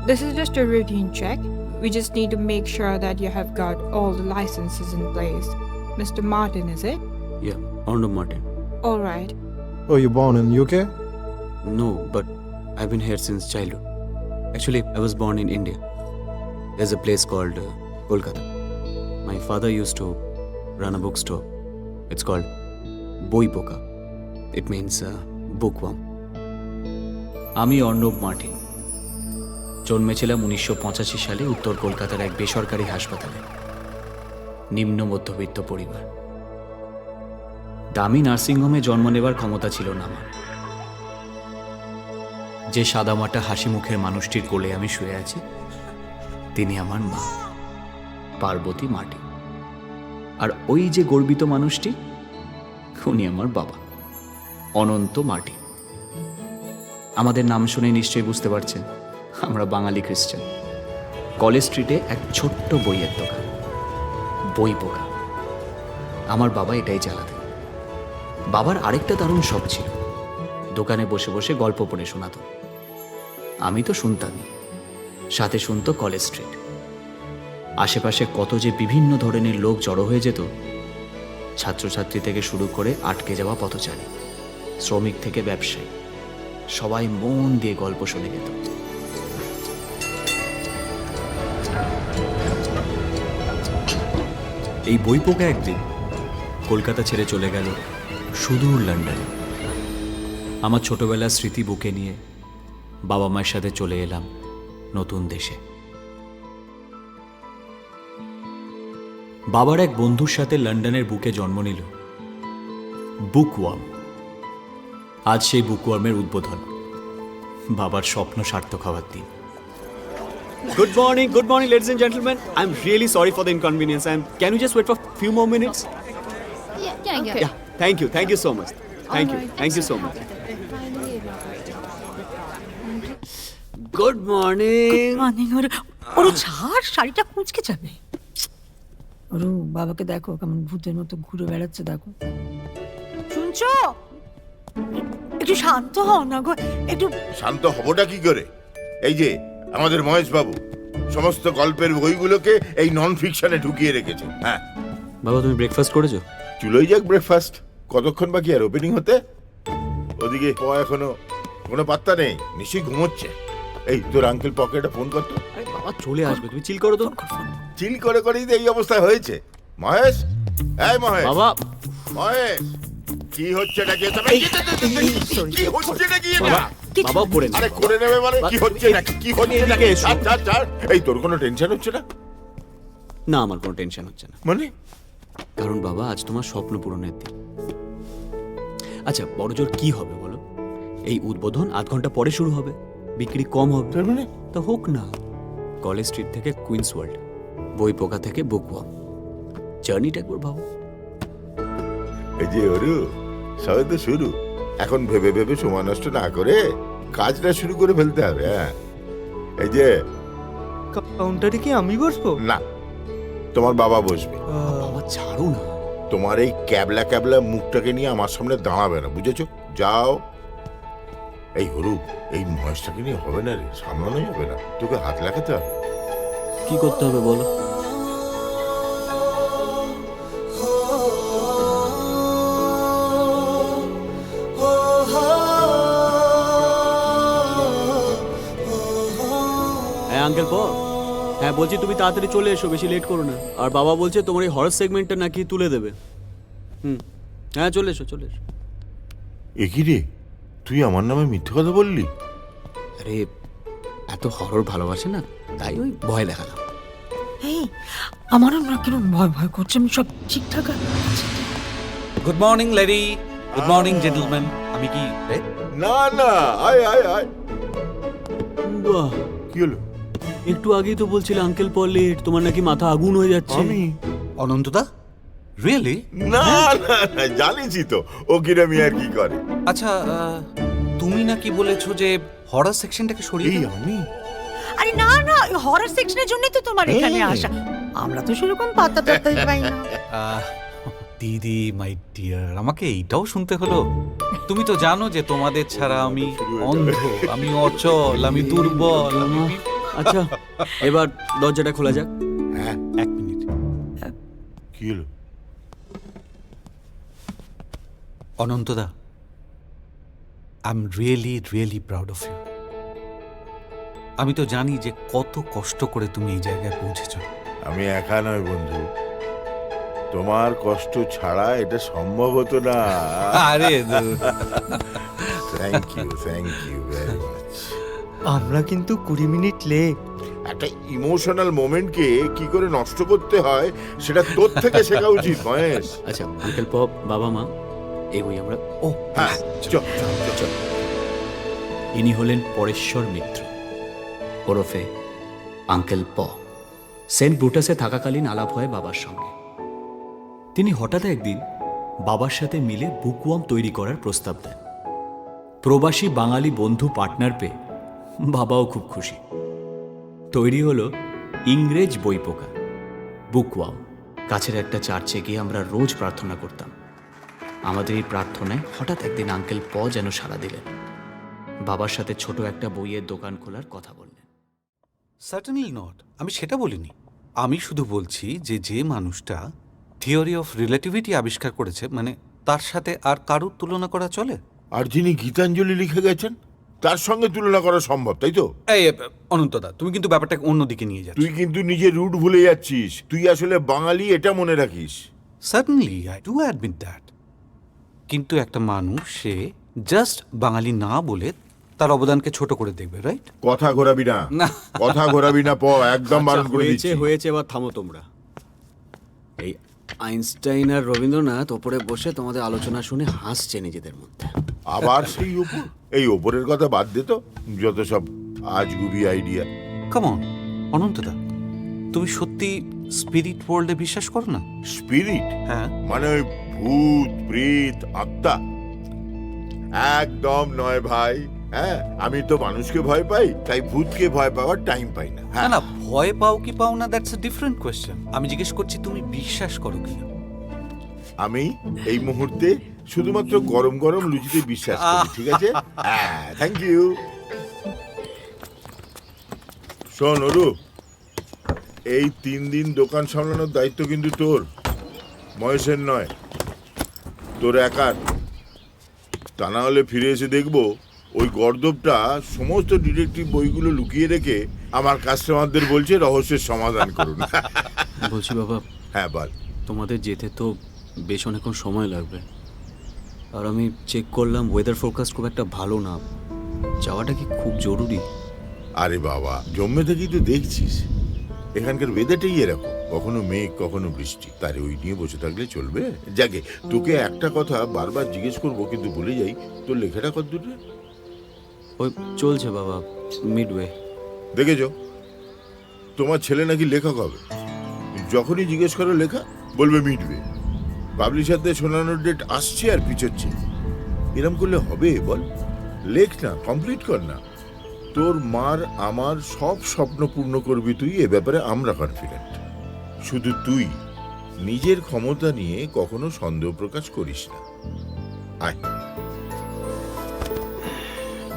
This is just a routine check. We just need to make sure that you have got all the licenses in place. Mr. Martin, is it? Yeah, Arnold Martin. All right. Oh, you born in UK? No, but I've been here since childhood. Actually, I was born in India. There's a place called Kolkata. My father used to run a bookstore. It's called Boipoka. It means bookworm. আমি Arnab Martin জন্মেছিলাম 1985 সালে উত্তর কলকাতার এক বেসরকারি হাসপাতালে। নিম্ন মধ্যবিত্ত পরিবার। দামি নার্সিংহোমে জন্ম নেবার ক্ষমতা ছিল না আমার। যে সাদামাটা হাসি মুখের মানুষটির কোলে আমি শুয়ে আছি তিনি আমার মা পার্বতী মার্টিন। আর ওই যে গর্বিত মানুষটি উনি আমার বাবা অনন্ত মার্টিন। আমাদের নাম শুনে নিশ্চয়ই বুঝতে পারছেন আমরা বাঙালি খ্রিস্টান। কলেজ স্ট্রিটে এক ছোট্ট বইয়ের দোকান, বইপোকা। আমার বাবা এটাই চালাতেন। বাবার আরেকটা দারুণ শখ ছিল, দোকানে বসে বসে গল্প পড়ে শোনাতো। আমি তো শুনতামই, সাথে শুনতো কলেজ স্ট্রিট। আশেপাশে কত যে বিভিন্ন ধরনের লোক জড়ো হয়ে যেত, ছাত্রছাত্রী থেকে শুরু করে আটকে যাওয়া পথচারী, শ্রমিক থেকে ব্যবসায়ী, সবাই মন দিয়ে গল্প শুনে যেত। এই বইপোকা একদিন কলকাতা ছেড়ে চলে গেল সুদূর লন্ডনে। আমার ছোটবেলার স্মৃতি বুকে নিয়ে বাবা মায়ের সাথে চলে এলাম নতুন দেশে। বাবার এক বন্ধুর সাথে লন্ডনের বুকে জন্ম নিল বুকওয়ার্ম। আজ সেই বুকওয়ার্মের উদ্বোধন, বাবার স্বপ্ন সার্থক হওয়ার দিন। Good morning, ladies and gentlemen. I'm really sorry for the inconvenience. And can you just wait for a few more minutes? Yeah. Thank you so much. Thank you so much. Good morning. Oru ছাড়, শাড়িটা কুঁচকে যাবে। ওরু বাবাকে দেখো কেমন ভূতের মতো ঘুরে বেড়াচ্ছে, দেখো। শুনছো? একটু শান্ত হও না গো, একটু শান্ত হবটা কি করে? এই যে আমাদের মহেশ বাবু সমস্ত গল্পের বইগুলোকে এই নন ফিকশনে ঢুকিয়ে রেখেছে। হ্যাঁ বাবা, তুমি ব্রেকফাস্ট করেছো? চুলোই যাক ব্রেকফাস্ট। কতক্ষণ বাকি আর ওপেনিং হতে? ওদিকে এখনো কোনো পাত্তা নেই, নিশ্চয়ই ঘুমোচ্ছে। এই তোর আঙ্কেল পকেটে ফোন করতো। আরে বাবা চলে আসবে, তুমি চিল করো তো। চিল করে করেই তো এই অবস্থা হয়েছে। মহেশ, এই মহেশ বাবা, মহেশ, কি হচ্ছে নাকি? কি হচ্ছে নাকি? বাবা করে নে। আরে করে নেবে মানে কি হচ্ছে নাকি? কি হচ্ছে নাকি? ছাড়। এই তোর কোনো টেনশন হচ্ছে না? না, আমার কোনো টেনশন হচ্ছে না। মানে? কারণ বাবা আজ তোমার স্বপ্ন পূরণের দিন। আচ্ছা, বড়জোর কি হবে বলো? এই উদ্বোধন আধ ঘন্টা পরে শুরু হবে, বিক্রি কম হবে। তার মানে তা হোক না। কলেজ স্ট্রিট থেকে কুইন্স ওয়ার্ল্ড, বইপোকা থেকে বুকওয়ার্ম, জার্নিটা একবার ভাবো। এই যে ওরু সবে তো শুরু। এখন ভেবে ভেবে সময় নষ্ট না করে কাজটা শুরু করে ফেলতে হবে। হ্যাঁ, এই যে কাউন্টারে কি আমি বসবো? না, তোমার বাবা বসবে। বাবা ছাড়ো না। তোমার এই ক্যাবলা ক্যাবলা মুখটাকে নিয়ে আমার সামনে দাঁড়াবে না, বুঝেছো? যাও। এই হরু, এই মহেশটাকে নিয়ে হবে না রে, সামলানোই হবে না, তোকে হাত লাগাতে হবে। কি করতে হবে বলো? হ্যাঁ আঙ্কেল পল, হ্যাঁ বলছি তুমি তাড়াতাড়ি চলে এসো, বেশি লেট করো না। আর বাবা বলছে তোমার এই হরর সেগমেন্টটা নাকি তুলে দেবে। হ্যাঁ চলে এসো। একি রে, তুই আমার নামে মিথ্যে কথা বললি? আরে এত হরর ভালোবাসে না, তাই ওই ভয় দেখালাম। এই আমারও না কিরম ভয় ভয় করছে। আমি সব ঠিকঠাক আছে? Good morning lady, good morning gentleman. আমি কি না, আয়। বাহ, কি হলো? একটু আগেই তো বলছিলে আঙ্কেল পল লেট, তোমার নাকি মাথা আগুন হয়ে যাচ্ছে। আমি? অনন্তদা? রিয়েলি? না, জানিসই তো ও কিরমি আর কি করে। আচ্ছা, তুমি নাকি বলেছো যে হরর সেকশনটাকে সরিয়ে এই দাও? আমি? আরে না, হরর সেকশনের জন্যই তো তোমার এখানে আসা। আমরা তো সেরকম পাতা পাই না। দিদি মাই ডিয়ার, আমাকে এইটাও শুনতে হলো? তুমি তো জানো যে তোমাদের ছাড়া আমি অন্ধ, আমি অচল, আমি দুর্বল, আমি আচ্ছা এবার দরজাটা খোলা যাক। হ্যাঁ, 1 মিনিট। কি হলো? অনন্তদা, I am really really proud of you. আমি তো জানি যে কত কষ্ট করে তুমি এই জায়গায় পৌঁছেছো। আমি একা নয় বন্ধু, তোমার কষ্ট ছাড়া এটা সম্ভব হতো না। আরে থ্যাংক ইউ ভেরি মাচ। আমরা কিন্তু 20 মিনিট লেট। একটা ইমোশনাল মোমেন্টকে কি করে নষ্ট করতে হয় সেটা তোর থেকে শেখা উচিত মহেশ। আচ্ছা আঙ্কেল পপ, বাবা মা, এগোই আমরা। ও হ্যাঁ, চল চল চল। ইনি হলেন পরেশ্বর মিত্র ওরফে আঙ্কেল প। সেন্ট ব্রুটাসে থাকাকালীন আলাপ হয় বাবার সঙ্গে। তিনি হঠাৎ একদিন বাবার সাথে মিলে বুকওয়ার্ম তৈরি করার প্রস্তাব দেন। প্রবাসী বাঙালি বন্ধু পার্টনার পেয়ে বাবাও খুব খুশি। তৈরি হলো ইংরেজ বইপোকা বুকওয়ার্ম। কাছের একটা চার্চে গিয়ে আমরা রোজ প্রার্থনা করতাম। আমাদের এই প্রার্থনায় হঠাৎ একদিন আঙ্কেল প যেন সাড়া দিলেন। বাবার সাথে ছোট একটা বইয়ের দোকান খোলার কথা বললেন। সার্টেনলি নট, আমি সেটা বলিনি। আমি শুধু বলছি যে যে মানুষটা থিওরি অফ রিলেটিভিটি আবিষ্কার করেছে, মানে তার সাথে আর কারুর তুলনা করা চলে? আর যিনি গীতাঞ্জলি লিখে গেছেন তার সঙ্গে তুলনা করা সম্ভব, তাই তো? এই অনন্তদা, তুমি কিন্তু ব্যাপারটাকে অন্যদিকে নিয়ে যাচ্ছ। তুই কিন্তু নিজের রুট ভুলে যাচ্ছিস। তুই আসলে বাঙালি, এটা মনে রাখিস। Certainly I do admit that. কিন্তু একটা মানুষ সে জাস্ট বাঙালি না বলে তার অবদানকে ছোট করে দেখবে, রাইট? কথা ঘোরাবি না, না। কথা ঘোরাবি না প, একদম বারণ করে দিচ্ছি। হয়েছে, এবার থামো তোমরা। এই আইনস্টাইন আর রবীন্দ্রনাথ ওপরে বসে তোমাদের আলোচনা শুনে হাসছে নিজেদের মধ্যে। আবার সেই ওপর, এই ওপরের কথা বাদ দে তো, যত সব আজগুবি আইডিয়া। কাম অন অনন্তদা, তুমি সত্যি স্পিরিট ওয়ার্ল্ডে বিশ্বাস করো না? স্পিরিট হ্যাঁ। মানে ওই ভূত প্রেত আত্মা? একদম নয় ভাই। হ্যাঁ, আমি তো মানুষকে ভয় পাই, তাই ভূতকে ভয় পাওয়ার টাইম পাই না। না হ্যাঁ, না, ভয় পাও কি পাও না, দ্যাটস আ ডিফারেন্ট কোয়েশ্চেন। আমি জিজ্ঞেস করছি তুমি বিশ্বাস করো কিনা। আমি এই মুহূর্তে শুধুমাত্র গরম গরম লুচিতে বিশ্বাস করি, ঠিক আছে? হ্যাঁ, থ্যাংক ইউ। শোন অরু, এই 3 দিন দোকান সামলানোর দায়িত্ব কিন্তু তোর, মহেশের নয়, তোর একার। তা না হলে ফিরে এসে দেখবো ওই গর্দবটা সমস্ত ডিটেকটিভ বইগুলো লুকিয়ে রেখে আমার কাস্টমারদের বলছে রহস্যের সমাধান করুন। বলছি বাবা, হ্যাঁ বল। তোমাদের যেতে তো বেশ অনেকক্ষণ সময় লাগবে। আর আমি চেক করলাম ওয়েদার ফোরকাস্ট খুব একটা ভালো না। যাওয়াটা কি খুব জরুরি? আরে বাবা, জন্মে থেকেই তো দেখছিস এখানকার ওয়েদারটাই এরকম, কখনো মেঘ কখনো বৃষ্টি। তারে ওই নিয়ে বসে থাকলে চলবে? যাকে তোকে একটা কথা বারবার জিজ্ঞেস করবো, কিন্তু বলে যাই, তোর লেখাটা কত দূরে? ওই চলছে বাবা, মিডওয়ে। দেখেছ, তোমার ছেলে নাকি লেখক হবে। যখনই জিজ্ঞেস করো লেখা, বলবে মিটবে। পাবলিশারদের শোনানোর ডেট আসছে আর পিছোচ্ছে। এরম করলে হবে বল? লেখ না, কমপ্লিট কর না। তোর মার আমার সব স্বপ্ন পূর্ণ করবি তুই, এ ব্যাপারে আমরা কনফিডেন্ট। শুধু তুই নিজের ক্ষমতা নিয়ে কখনো সন্দেহ প্রকাশ করিস না। আয়,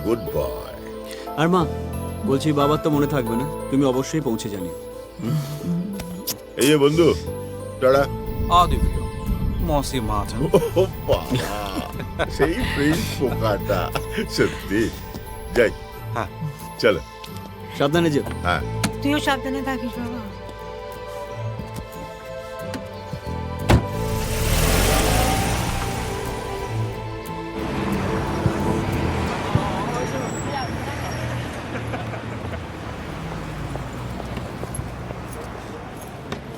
গুড বয়। আর মা, বলছি বাবার তো মনে থাকবে না, তুমি অবশ্যই পৌঁছে জানি। এই যে বন্ধু, টাটা। আদিব্য মসি মাথা। ও বাবা, সেই প্রিন্স পোকাটা সত্যি। যাই, হ্যাঁ চলো। সাবধানে যেও। হ্যাঁ, তুইও সাবধানে থাকিস বাবা।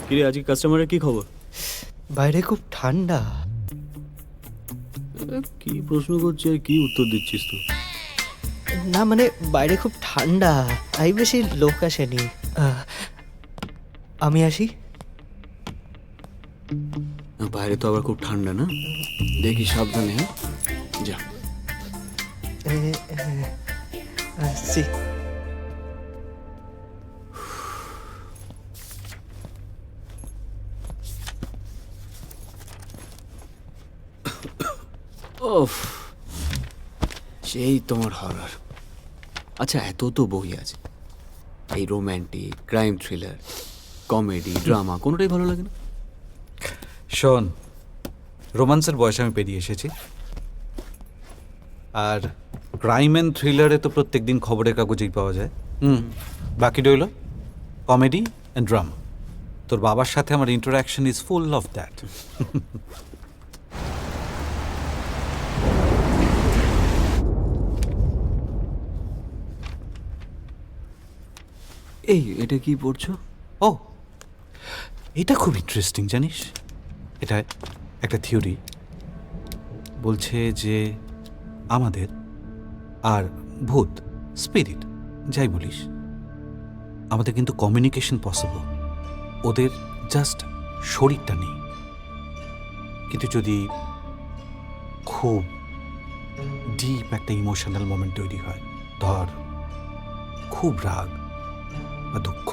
কিরে, আজকে কাস্টমারের কি খবর? বাইরে খুব ঠান্ডা। কি প্রশ্ন করছিস আর কি উত্তর দিচ্ছিস তুই? না মানে বাইরে খুব ঠান্ডা, তাই বেশি লোক আসেনি। আমি আসি। বাইরে তো আবার খুব ঠান্ডা না, দেখি সাবধানে। হ্যাঁ, যা। আসছি। ওফ, সেই তোমার হরর। আচ্ছা, এত তো বই আছে, এই romantic, crime thriller, comedy, drama কোনোটাই ভালো লাগে না? শোন, রোমান্সের বয়স আমি পেরিয়ে এসেছি, আর ক্রাইম অ্যান্ড থ্রিলারে তো প্রত্যেকদিন খবরের কাগজেই পাওয়া যায়। বাকি রইল কমেডি অ্যান্ড ড্রামা। তোর বাবার সাথে আমার interaction is full of that. এই এটা কি পড়ছো? ও, এটা খুব ইন্টারেস্টিং জানিস। এটা একটা থিওরি বলছে যে আমাদের আর ভূত, স্পিরিট যাই বলিস, আমাদের কিন্তু কমিউনিকেশন পসিবল। ওদের জাস্ট শরীরটা নেই। কিন্তু যদি খুব ডিপ একটা ইমোশনাল মোমেন্ট তৈরি হয়, ধর খুব রাগ বা দুঃখ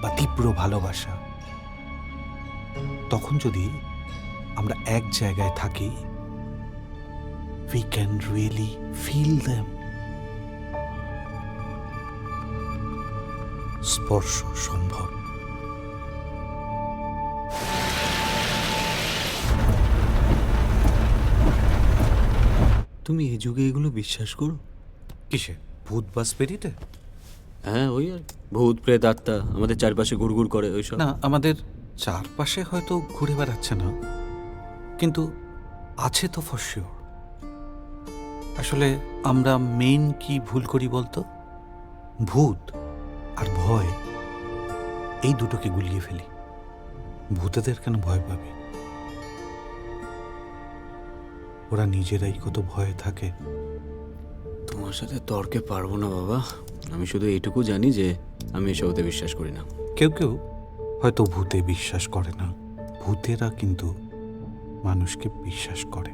বা তীব্র ভালোবাসা, তখন যদি আমরা এক জায়গায় থাকি, we can really feel them. স্পর্শ সম্ভব। তুমি এই যুগে এগুলো বিশ্বাস করো? কিসে? ভূত বা স্পিরিটে? হ্যাঁ, ওই আর ভূত প্রেত আত্মা আমাদের চারপাশে ঘুরঘুর করে ওইসব। না, আমাদের চারপাশে হয়তো ঘুরে বেড়াচ্ছে না, কিন্তু আছে তো ফর শিওর। আসলে আমরা মেইন কি ভুল করি বলতো? ভূত আর ভয় এই দুটোকে গুলিয়ে ফেলি। ভূতেদের কেন ভয় পাবি? ওরা নিজেরাই কত ভয়ে থাকে। তোমার সাথে তর্কে পারবো না বাবা। আমি শুধু এইটুকু জানি যে আমি এসবতে বিশ্বাস করি না। কেউ কেউ হয়তো ভূতে বিশ্বাস করে না, ভূতেরা কিন্তু মানুষকে বিশ্বাস করে।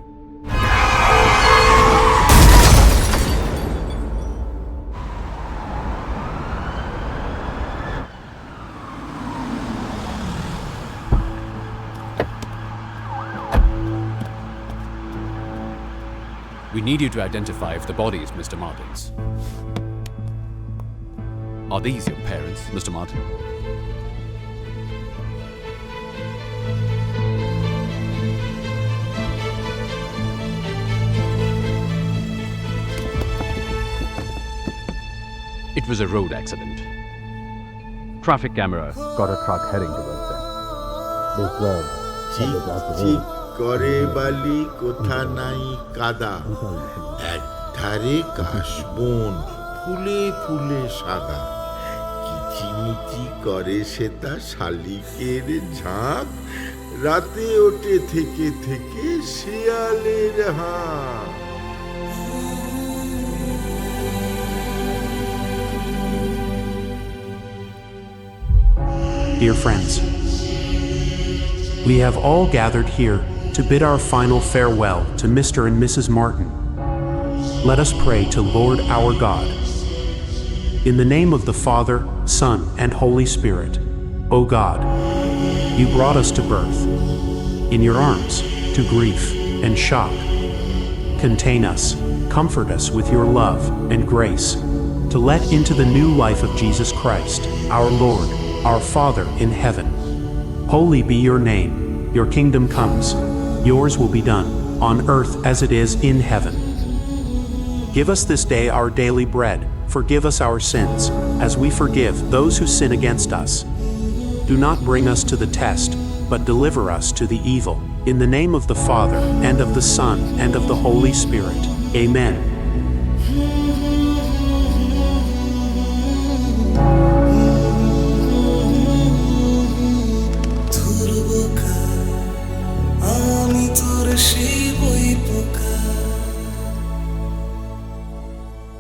We need you to identify if the body is Mr. Martin's. Are these your parents, Mr. Martin? It was a road accident. Traffic camera got a truck heading towards them. They swerved. চিক চিক করে বালি, কোথা নাই কাদা, এক ধারে কাশবন, ফুলে ফুলে সাদা, কিচিমিচি করে সেটা শালিকের ঝাঁক, রাতে ওঠে থেকে থেকে শিয়ালের হাঁক। Dear friends, we have all gathered here to bid our final farewell to Mr. and Mrs. Martin. Let us pray to Lord our God. In the name of the Father, Son, and Holy Spirit, O God, you brought us to birth, in your arms to grief and shock. Contain us, comfort us with your love and grace, to let into the new life of Jesus Christ, our Lord, our Father in heaven. Holy be your name, your kingdom comes, yours will be done, on earth as it is in heaven. Give us this day our daily bread, forgive us our sins, as we forgive those who sin against us. Do not bring us to the test, but deliver us to the evil. In the name of the Father, and of the Son, and of the Holy Spirit. Amen.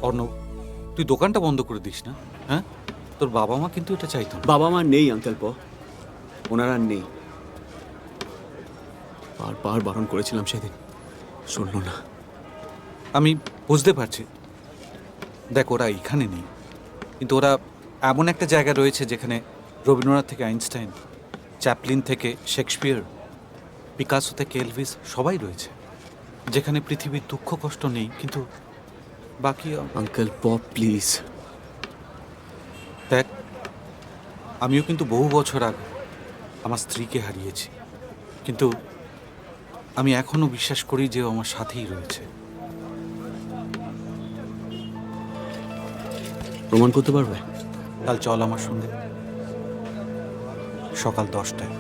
Arnab, তুই দোকানটা বন্ধ করে this না, হ্যাঁ? তোর বাবা মা কিন্তু এটা চাইতো না। বাবা মা নেই আঙ্কেল প, ওনারা নেই। বারবার বারণ করেছিলাম সেদিন, শুনলো না। আমি বুঝতে পারছি। দেখ, ওরা এখানে নেই, কিন্তু ওরা এমন একটা জায়গা রয়েছে যেখানে রবীন্দ্রনাথ থেকে আইনস্টাইন, চ্যাপলিন থেকে শেক্সপিয়ার, পিকাসো থেকে এলভিস সবাই রয়েছে, যেখানে পৃথিবীর দুঃখ কষ্ট নেই, কিন্তু বাকি আঙ্কেল পপ প্লিজ, দেখ, আমিও কিন্তু বহু বছর আগে আমার স্ত্রীকে হারিয়েছি, কিন্তু আমি এখনো বিশ্বাস করি যে ও আমার সাথেই রয়েছে। প্রমাণ করতে পারবে? কাল চল আমার সঙ্গে, সকাল 10টায়,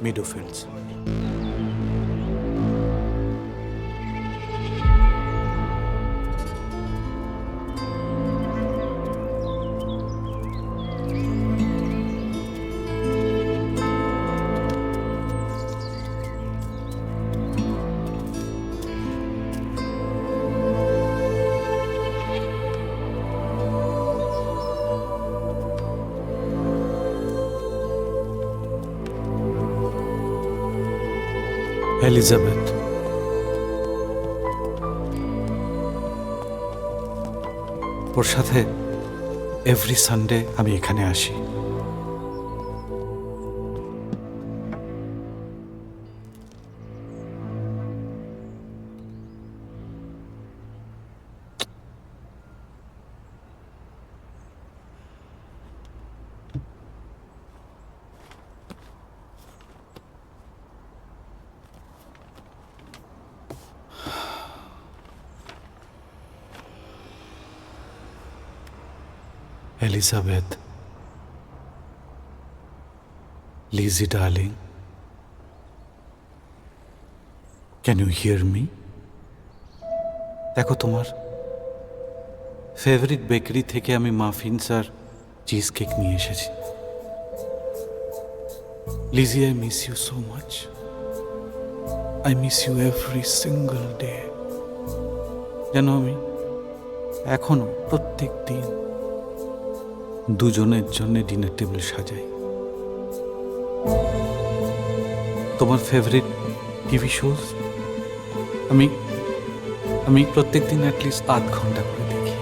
মিডো ফিল্ডস। এলিজাবেথ, ওর সাথে এভরি সানডে আমি এখানে আসি। Elizabeth, Lizzie darling, can you hear me? দেখো, তোমার ফেভারিট বেকারি থেকে আমি মাফিনস আর চিজ কেক নিয়ে এসেছি। Lizzie, I miss you so much. I miss you every single day. যেন আমি এখনো প্রত্যেক দিন দুজনের জন্য ডিনার টেবিল সাজাই। তোমার ফেভারিট টিভি শোজ আমি প্রত্যেক দিন অ্যাটলিস্ট 8 ঘন্টা করে দেখি।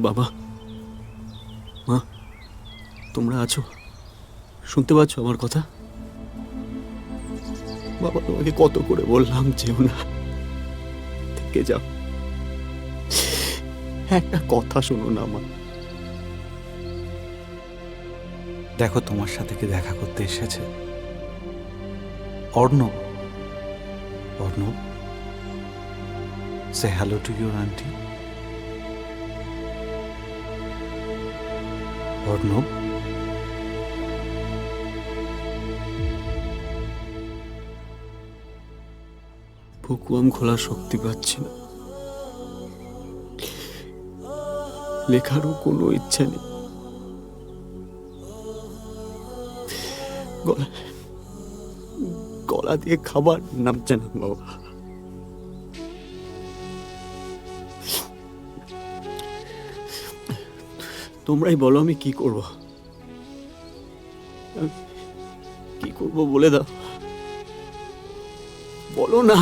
বাবা, মা, তোমরা আছো? শুনতে পাচ্ছ আমার কথা? বাবা, তোমাকে কত করে বললাম যেও না, থেকে যাও, একটা কথা শোনো না মা। দেখো, তোমার সাথে কি দেখা করতে এসেছে অর্ণব। অর্ণব, সে hello to your aunty. Arnab, ভুকুয়াম খোলার শক্তি পাচ্ছি না, লেখারও কোনো ইচ্ছে নেই, গলা দিয়ে খাবার নামছে না বাবা। তোমরাই বলো আমি কি করব? কি করব বলে দাও, বলো না।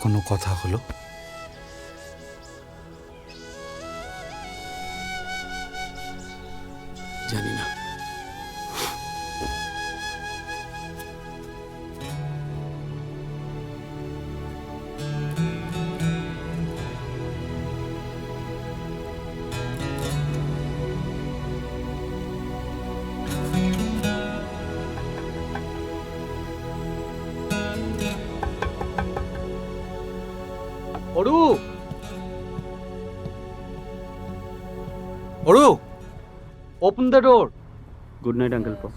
কোনো কথা হলো? জানি না। Aru, Aru, open the door. Good night uncle Paul.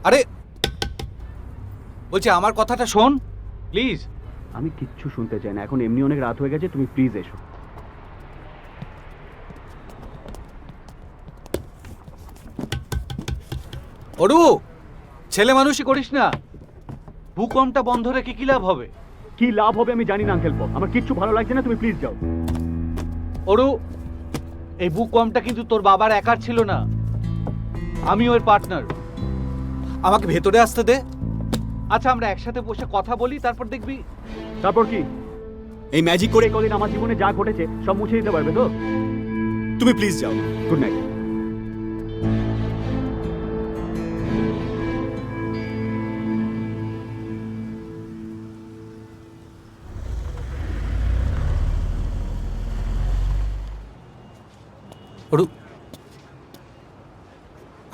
আরে বলছি, আমার কথাটা শোন প্লিজ। আমি কিচ্ছু শুনতে চাই না, এখন এমনি অনেক রাত হয়ে গেছে, তুমি প্লিজ এসো। অরু, ছেলে মানুষই করিস না, ভূকম্পটা বন্ধ রেখে কি লাভ হবে? কি লাভ হবে আমি জানি না আঙ্কেল পল, আমার কিচ্ছু ভালো লাগছে না, তুমি প্লিজ যাও। অরু, এই ভূকম্পটা কিন্তু তোর বাবার একার ছিল না, আমি ওর পার্টনার। আমাকে ভেতরে আসতে দে। আচ্ছা, আমরা একসাথে বসে কথা বলি, তারপর দেখবি। তারপর কি? এই ম্যাজিক করে কদিন আমার জীবনে যা ঘটেছে সব মুছে দিতে পারবে তো? তুমি প্লিজ যাও। Good night. অরু,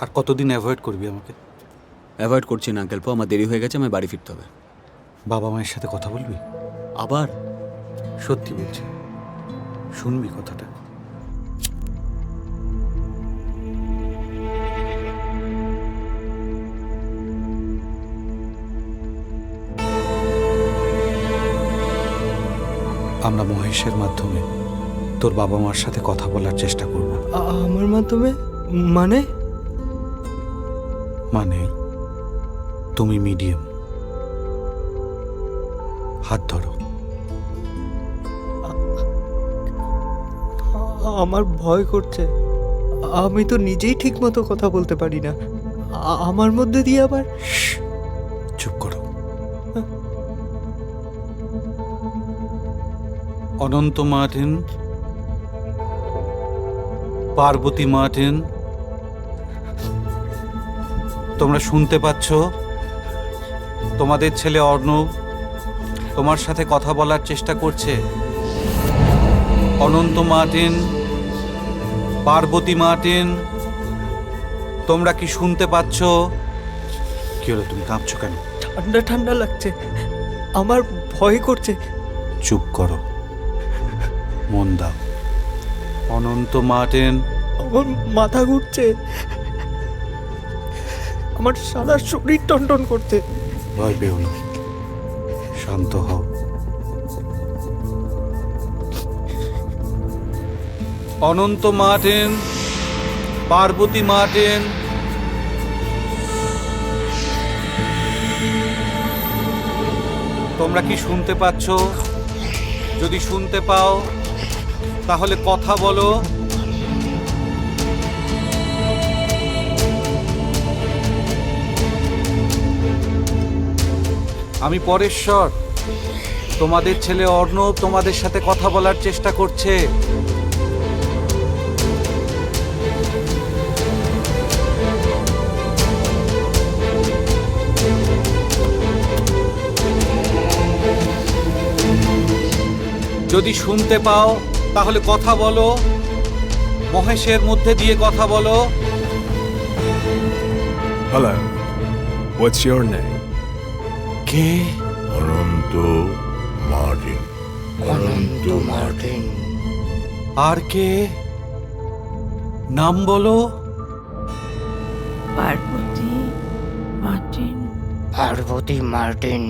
আর কতদিন অ্যাভয়েড করবি আমাকে? অ্যাভয়েড করছি না আঙ্কেল, আমার দেরি হয়ে গেছে, আমায় বাড়ি ফিরতে হবে। বাবা মায়ের সাথে কথা বলবি? আবার? সত্যি বলছি, শুনবি কথাটা? আমরা মহেশের মাধ্যমে তোর বাবা মার সাথে কথা বলার চেষ্টা করব। আমার মাধ্যমে? মানে? মানে তুমি মিডিয়াম, হাত ধরো। আমার ভয় করছে, আমি তো নিজেই ঠিক মতো কথা বলতে পারি না, আমার মধ্যে দিয়ে আবার। চুপ করো। অনন্ত মার্টিন, পার্বতী মার্টিন, তোমরা শুনতে পাচ্ছ? তোমাদের ছেলে অর্ণব তোমার সাথে কথা বলার চেষ্টা করছে। অনন্ত মার্টিন, পার্বতী মার্টিন, তোমরা কি শুনতে পাচ্ছ? কি হলো, তুমি কাঁপছো কেন? ঠান্ডা ঠান্ডা লাগছে, আমার ভয় করছে। চুপ করো, মন দাও। অনন্ত মার্টিন, আমার মাথা ঘুরছে, আমার সারা শরীর টনটন করছে। ভয় পেও না, শান্ত হও। অনন্ত মার্টিন, পার্বতী মার্টিন, তোমরা কি শুনতে পাচ্ছ? যদি শুনতে পাও তাহলে কথা বলো। আমি পরেশ্বর, তোমাদের ছেলে অর্ণব তোমাদের সাথে কথা বলার চেষ্টা করছে। যদি শুনতে পাও তাহলে কথা বলো, মহেশের মধ্যে দিয়ে কথা বলো। Hello. What's your name? কে? অনন্ত মার্টিন। অনন্ত মার্টিন। আর কে? নাম বলো। পার্বতী মার্টিন। পার্বতী মার্টিন।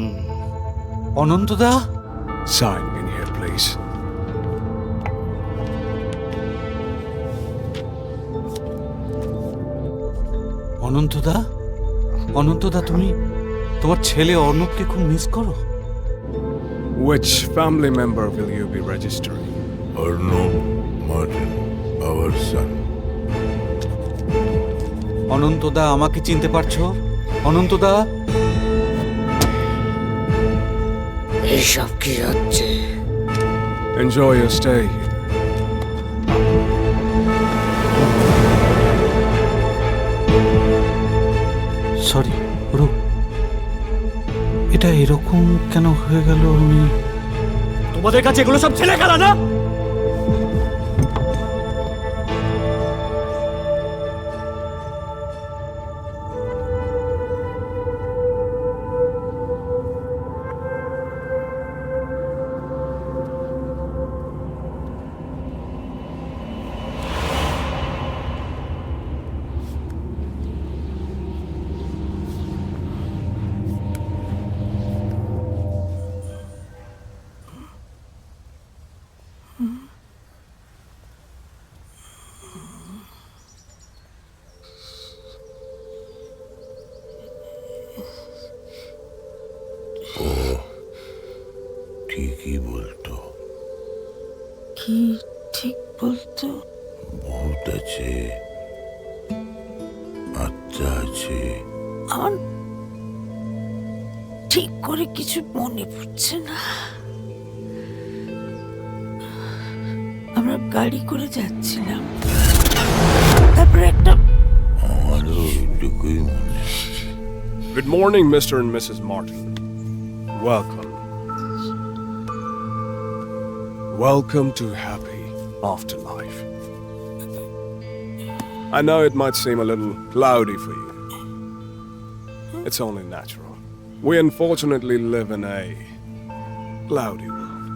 অনন্তদা? Sign in here, please. অনন্তদা? অনন্তদা, তুমি তোমার ছেলে অর্ণবকে খুব মিস করো? Which family member will you be registering? Arnab Martin, our son. অনন্তদা, আমাকে চিনতে পারছো? অনন্তদা? এসব কি হচ্ছে? Enjoy your stay here. Sorry রূপ, এটা এরকম কেন হয়ে গেল? আমি তোমাদের কাছে এগুলো সব ছেলে খেলা না? ঠিকই বলতো, কি ঠিক বলতো? ভূত আছে, আত্মা আছে। আমার ঠিক করে কিছু মনে পড়ছে না। আমরা গাড়ি করে যাচ্ছিলাম, তারপরে একটা এইটুকুই মনে। Good morning, Mr. and Mrs. Martin. Welcome. Welcome to happy afterlife. I know it might seem a little cloudy for you. It's only natural. We unfortunately live in a cloudy world.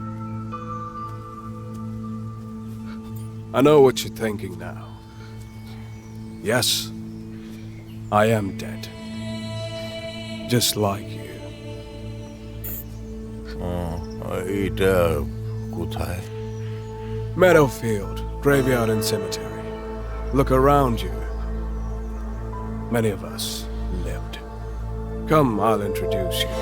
I know what you're thinking now. Yes, I am dead. Just like you. এটা কোথায়? Meadowfield, graveyard and cemetery. Look around you. Many of us lived. Come, I'll introduce you.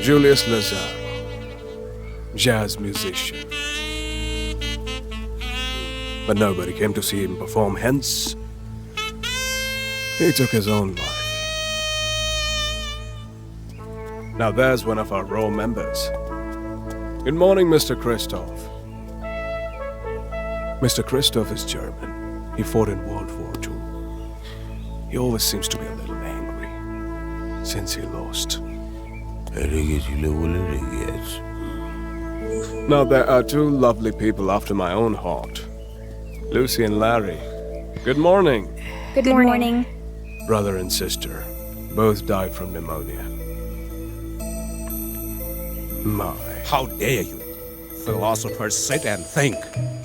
Julius Lazar, jazz musician. But nobody came to see him perform, hence, he took his own life. Now there's one of our row members. Good morning, Mr. Christoph. Mr. Christoph is German. He fought in World War II. He always seems to be a little angry since he lost. রেগেছিল বলে রেগে আছে। Now there are two lovely people after my own heart. Lucy and Larry. Good morning. Good morning. Brother and sister. Both died from pneumonia. My. How dare you? Philosophers sit and think.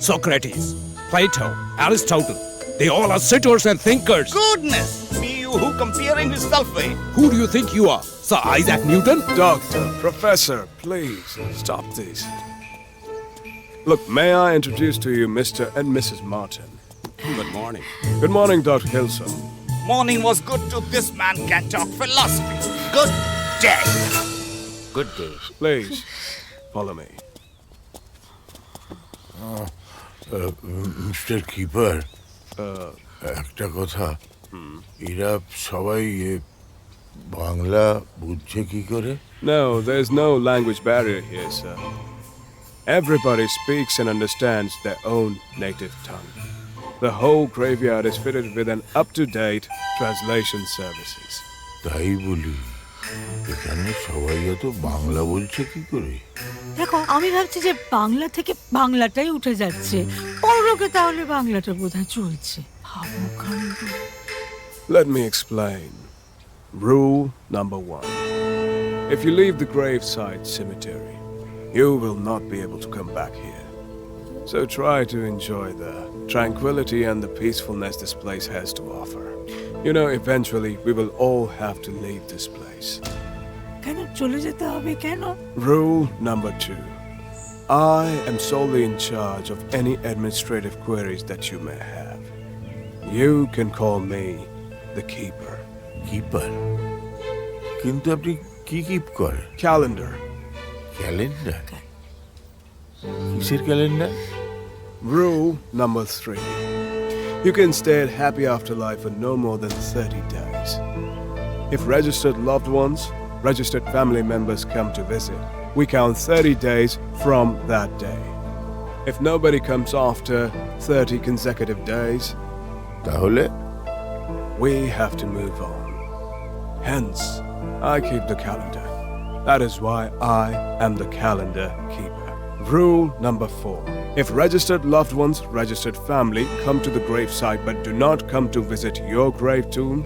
Socrates, Plato, Aristotle, they all are sitters and thinkers. Goodness me, you who comparing yourself with? Who do you think you are? Sir Isaac Newton? Doctor, professor, please stop this. Look, may I introduce to you Mr. and Mrs. Martin? Good morning. Good morning, Dr. Hilson. Morning was good to this man can talk philosophy. Good day. Good day. Please, follow me. Mister keeper, একটা কথা, এরা সবাই বাংলা বুঝছে কি করে? No, there's no language barrier here, sir. Everybody speaks and understands their own native tongue. The whole graveyard is fitted with an up-to-date translation services. তাই বলি, এখানে সবাই এত বাংলা বলছে কি করে? দেখো, আমি ভাবছি যে বাংলা থেকে বাংলাটাই উঠে যাচ্ছে, পরলোকে তাহলে বাংলাটা বোধহয় চলছে। ভাবো কাণ্ড। Let me explain. Rule number 1. If you leave the graveside cemetery, you will not be able to come back here. So try to enjoy the tranquility and the peacefulness this place has to offer. You know, eventually we will all have to leave this place. কেন চলে যেতে হবে কেন? Rule number 2. I am solely in charge of any administrative queries that you may have. You can call me the keeper. Keeper? কিন্তু আপনি কি keep করেন? Calendar. Calendar? কিসের calendar? Rule number 3. You can stay at Happy Afterlife for no more than 30 days. If registered loved ones, registered family members come to visit, we count 30 days from that day. If nobody comes after 30 consecutive days, তাহলে we have to move on. Hence, I keep the calendar. That is why I am the calendar keeper. Rule number 4. If registered loved ones, registered family come to the gravesite but do not come to visit your grave tomb,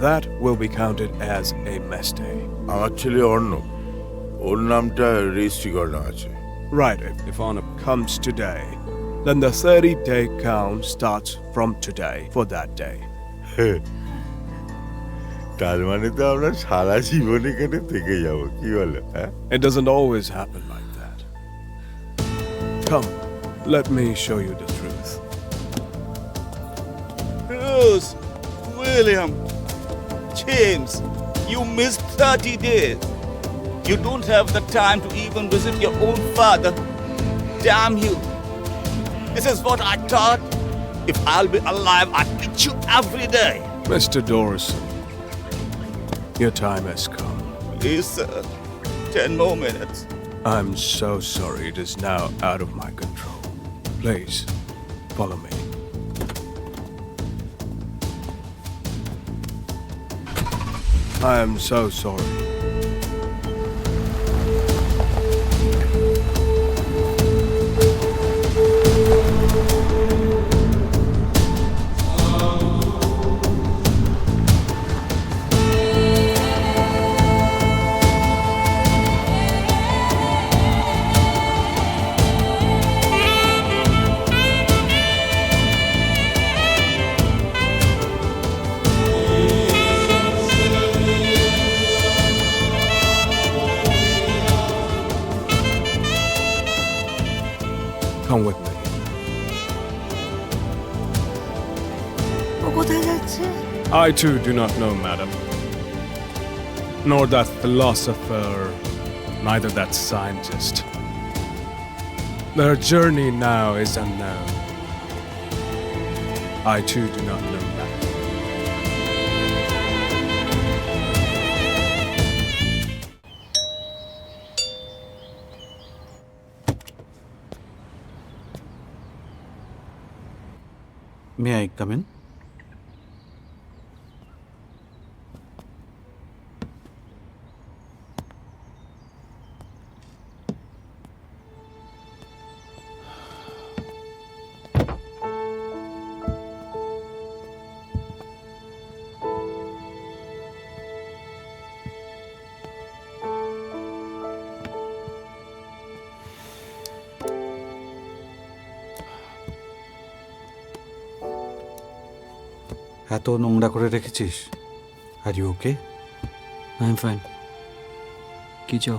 that will be counted as a mess day. আমার ছেলে অর্ণব, ওর নামটা registry করানো আছে। Right, if Arnab comes today, then the 30-day count starts from today for that day. তার মানে তো আমরা সারা জীবন এখানে থেকে যাব, কি বলো? It doesn't always happen like that. Come, let me show you the truth. Bruce, William, James, you missed 30 days. You don't have the time to even visit your own father. Damn you. This is what I thought. If I'll be alive, I'd meet you every day. Mr. Dorson, your time has come. Please, sir. 10 more minutes. I'm so sorry it is now out of my control. Please, Follow me. I am so sorry. Come with me. ও কোথায় যাচ্ছে? I too do not know, madam. Nor that philosopher, neither that scientist. Their journey now is unknown. I too do not know, madam. May I come in? এত নোংরা করে রেখেছিস? Are you okay? I am fine. কি চাও?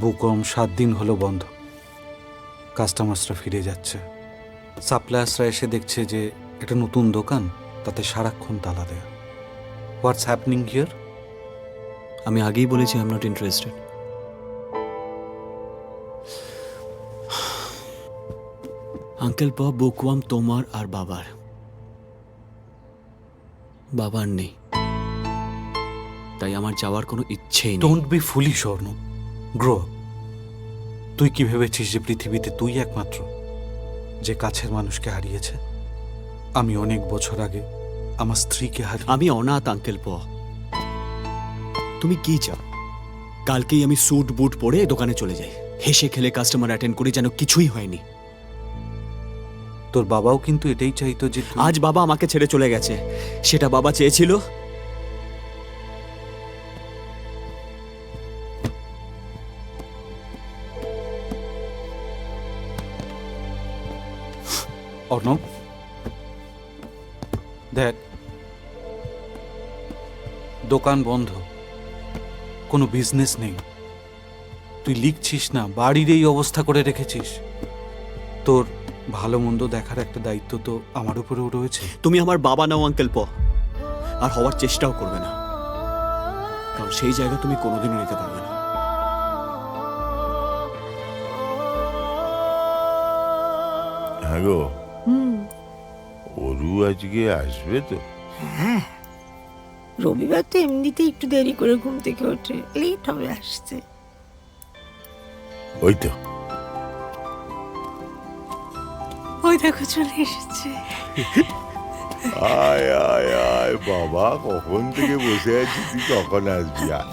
বুকম 7 দিন হলো বন্ধ। কাস্টমার্সরা ফিরে যাচ্ছে, সাপ্লায়ার্সরা এসে দেখছে যে এটা নতুন দোকান, তাতে সারাক্ষণ তালা দেয়া। হোয়াটস হ্যাপনিং হিয়ার? আমি আগেই বলেছি I am not interested. Uncle প বুকওয়াম তোমার আর বাবার। বাবার নেই, তাই আমার যাওয়ার কোনো ইচ্ছেই নেই। Don't be foolish Arnab, grow up. তুই কি ভেবেছিস যে পৃথিবীতে তুই একমাত্র যে কাছের মানুষকে হারিয়েছে? আমি অনেক বছর আগে আমার স্ত্রীকে হারিয়ে। আমি অনাথ আঙ্কেল প। তুমি কি চাও? কালকেই আমি স্যুট বুট পরে দোকানে চলে যাই, হেসে খেলে কাস্টমার অ্যাটেন্ড করে যেন কিছুই হয়নি। তোর বাবাও কিন্তু এটাই চাইতো যে আজ বাবা আমাকে ছেড়ে চলে গেছে, সেটা বাবা চেয়েছিল? অর্ণব দেখ, দোকান বন্ধ, কোনো বিজনেস নেই, তুই লিখছিস না, বাড়ির এই অবস্থা করে রেখেছিস। তোর ভালো মন্দ দেখার একটা দায়িত্ব তো আমার উপরেও রয়েছে। তুমি আমার বাবা নাও আঙ্কেল প, আর হওয়ার চেষ্টাও করবে না, কারণ সেই জায়গা তুমি কোনোদিনও নিতে পারবে না। হ্যাঁ গো, অরু আজকে আসবে তো? হ্যাঁ, রবিবার তো এমনিতেই একটু দেরি করে ঘুম থেকে ওঠে, লেট হবে আসতে। ওই তো, ওই দেখো চলে এসেছে। আয় আয় আয় বাবা, কখন থেকে বসে আছি, তুই কখন আসবি? আয়।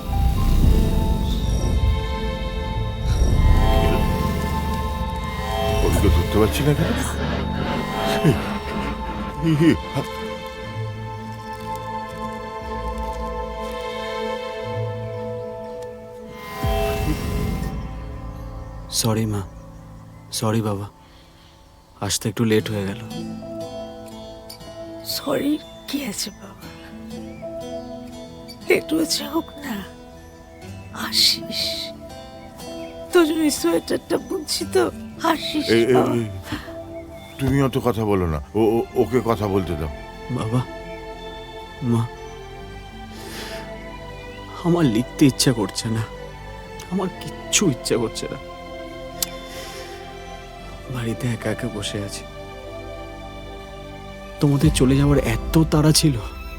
ওদিকে ধরতে পারছি না কেন? সরি মা, সরি বাবা, আসতে একটু লেট হয়ে গেল। সরি কি আছে বাবা, একটু হচ্ছে হোক না, আসিস। তোর জন্য সোয়েটারটা বুনছি তো, আসিস বাবা। তুমি অত কথা বলো না, ওকে কথা বলতে দাও। বাবা, মা, আমার লিখতে ইচ্ছা করছে না, আমার কিচ্ছু ইচ্ছা করছে না। বাড়িতে একা একা বসে আছি, তোমাদের চলে যাওয়ার এত তাড়া ছিল।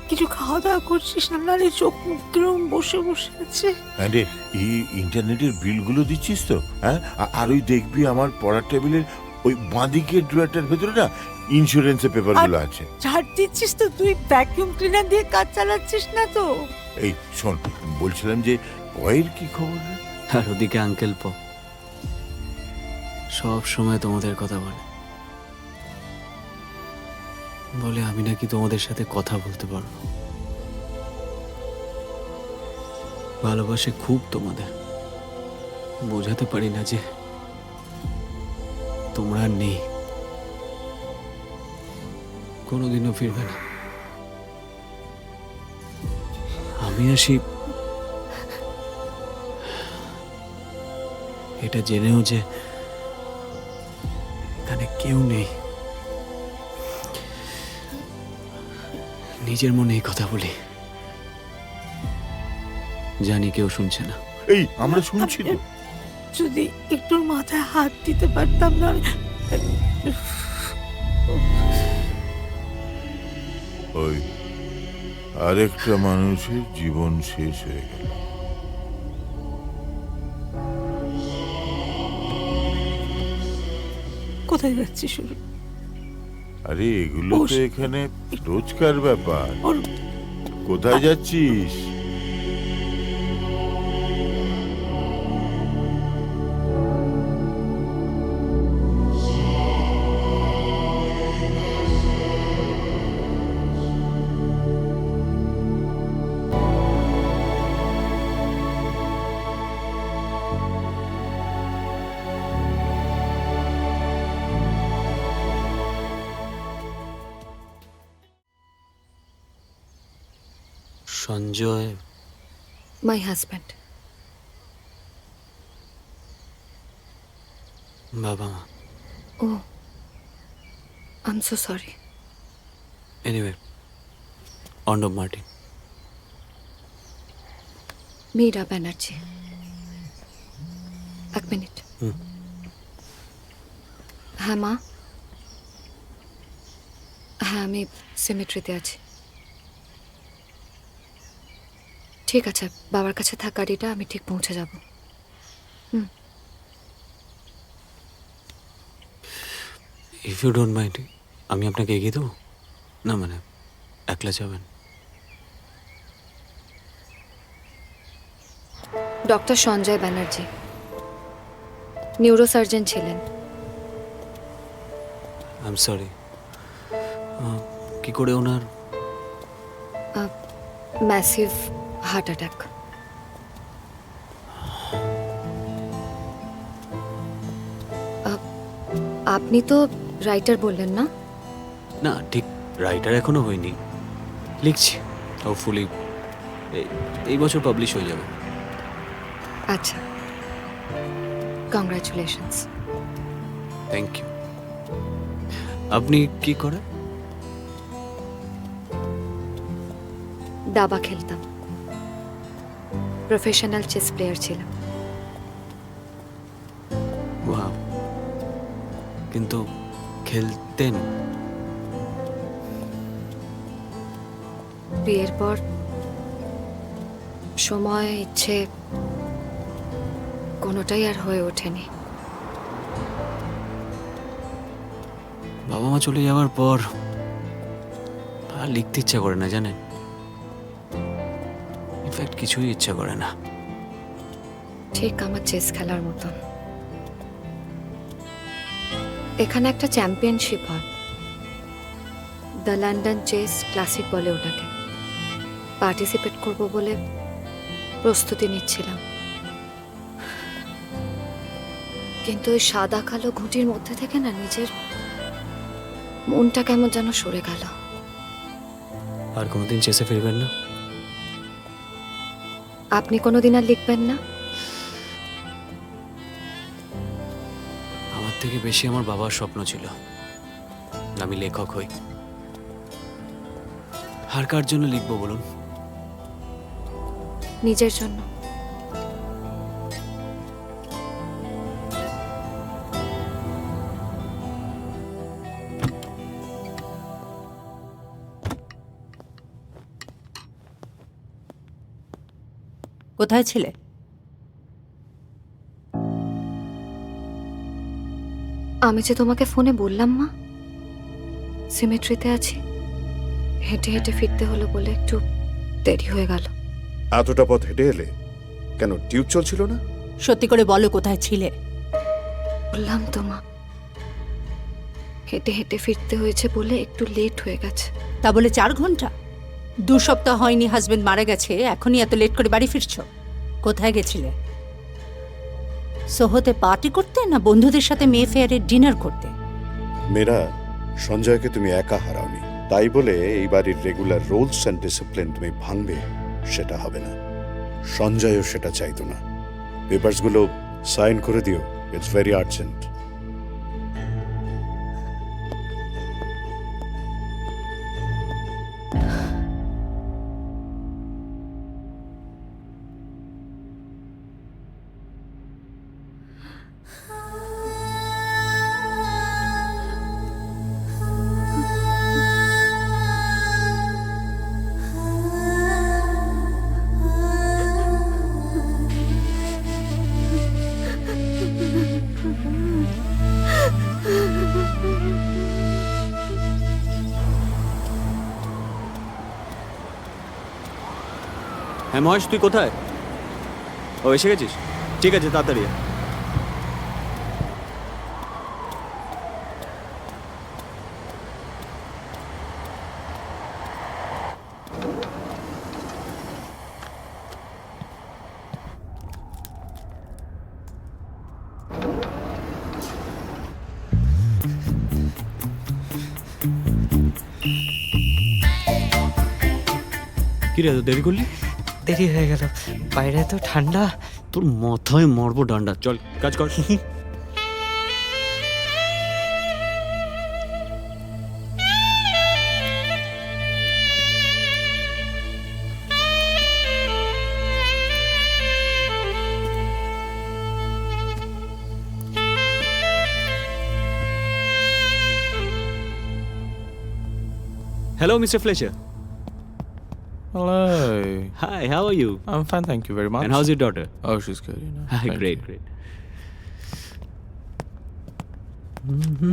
কিছু খাওয়া দাওয়া করছিস না? নারে চোখ মুখ কিরম বসে বসে আছে। হ্যাঁ রে, এই ইন্টারনেটের বিলগুলো দিচ্ছিস তো? হ্যাঁ, আর ওই দেখবি আমার পড়ার টেবিলের ওই বাঁদিকের ড্রয়ারটার ভেতরে না ইন্স্যুরেন্সের পেপারগুলো আছে। ছাড় দিচ্ছিস তো, তুই ভ্যাকিউম ক্লিনার দিয়ে কাজ চালাচ্ছিস না তো? এই শোন, বলছিলাম যে পয়ের কি খবর রে? আর ওদিকে আঙ্কেল প সব সময় তোমাদের কথা বলে আমি নাকি তোমাদের সাথে কথা বলতে পারবো। ভালোবাসে খুব তোমাদের, বোঝাতে পারি না যে তোমরা আর নেই, কোনোদিনও ফিরবে না। আমি আসি এটা জেনেও যে এখানে কেউ নেই, নিজের মনেই কথা বলি, জানি কেউ শুনছে না। এই আমরা শুনছি তো। যদি একটু মাথায় হাত দিতে পারতাম না। ওই আরেকটা মানুষের জীবন শেষ হয়ে গেল। কোথায় যাচ্ছিস শুরু? আরে এগুলো তো এখানে রোজকার ব্যাপার। কোথায় যাচ্ছিস? Sanjay My husband. বাবা মা। Oh, I'm so sorry. Anyway, Arnab Martin. Meera Banerjee. এক মিনিট। হ্যাঁ মা, হ্যাঁ আমি সিমেট্রিতে আছি। ঠিক আছে, বাবার কাছে থাক গাড়িটা, আমি ঠিক পৌঁছে যাব। ইফ ইউ ডোন্ট মাইন্ড, আমি আপনাকে এগিয়ে দেবো না, মানে একলা যাবেন? ডক্টর সঞ্জয় ব্যানার্জি নিউরোসার্জন ছিলেন। I am sorry. কি করে ওনার? Massive heart attack. আপনি তো রাইটার বললেন না? না, ঠিক রাইটার এখনো হয়নি, লিখছি। হোপফুলি এই বছর পাবলিশ হয়ে যাবে। আচ্ছা, কংগ্রাচুলেশনস। Thank you. আপনি কি করেন? দাবা খেলতাম, প্রফেশনাল চেস প্লেয়ার ছিলাম। ওয়াও, কিন্তু খেলতেন? বিয়ের পর সময়, ইচ্ছে কোনোটাই আর হয়ে ওঠেনি। বাবা মা চলে যাওয়ার পর আর লিখতে ইচ্ছা করে না, জানেন? ইনফ্যাক্ট কিছুই ইচ্ছা করে না। ঠিক আমার চেস খেলার মতন। এখানে একটা চ্যাম্পিয়নশিপ হয়, দ্য লন্ডন চেস ক্লাসিক বলে ওটাকে। পার্টিসিপেট করব বলে প্রস্তুতি নিচ্ছিলাম, কিন্তু ওই সাদা কালো ঘুঁটির মধ্যে থেকে না নিজের মনটা কেমন যেন সরে গেল। আর কোনোদিন চেসে ফিরবেন না? আপনি কোনোদিন আর লিখবেন না? আমার থেকে বেশি আমার বাবার স্বপ্ন ছিল আমি লেখক হই। আর কার জন্য লিখবো বলুন? নিজের জন্য। কোথায় ছিলে? আমি যে তোমাকে ফোনে বললাম মা, সিমেট্রিতে আছি, হেঁটে হেঁটে ফিরতে হলো বলে একটু দেরি হয়ে গেল। এতটা পথ হেঁটে এলে কেন? টিউব চলছিল না? সত্যি করে বলো কোথায় ছিলে? বললাম তো মা, হেঁটে হেঁটে ফিরতে হয়েছে বলে একটু লেট হয়ে গেছে। তা বলে 4 ঘন্টা? 2 সপ্তাহ হয়নি হাজবেন্ড মারা গেছে, এখনই এত লেট করে বাড়ি ফিরছো? কোথায় গেছিলে? সোহোতে পার্টি করতে না বন্ধুদের সাথে মে ফেয়ারের ডিনার করতে? মেয়েরা, সঞ্জয়কে তুমি একা হারাওনি, তাই বলে এই বাড়ির রেগুলার রুলস অ্যান্ড ডিসিপ্লিন তুমি ভাঙবে, সেটা হবে না। সঞ্জয়ও সেটা চাইতো না। পেপারসগুলো সাইন করে দিও, ইটস ভেরি আর্জেন্ট। হ্যাঁ মহেশ, তুই কোথায়? ও এসে গেছিস? ঠিক আছে, তাড়াতাড়ি আয়। কি রে, এত দেরি করলি? দেরি হয়ে গেল, বাইরে এত ঠান্ডা। তোর মাথায় মারবো ডান্ডা। চল কাজ কর। Hello, Mr. Fletcher. Hello. Hi, how are you? I'm fine, thank you very much. And how's your daughter? Oh, she's good, you know. Thank Great, you. great.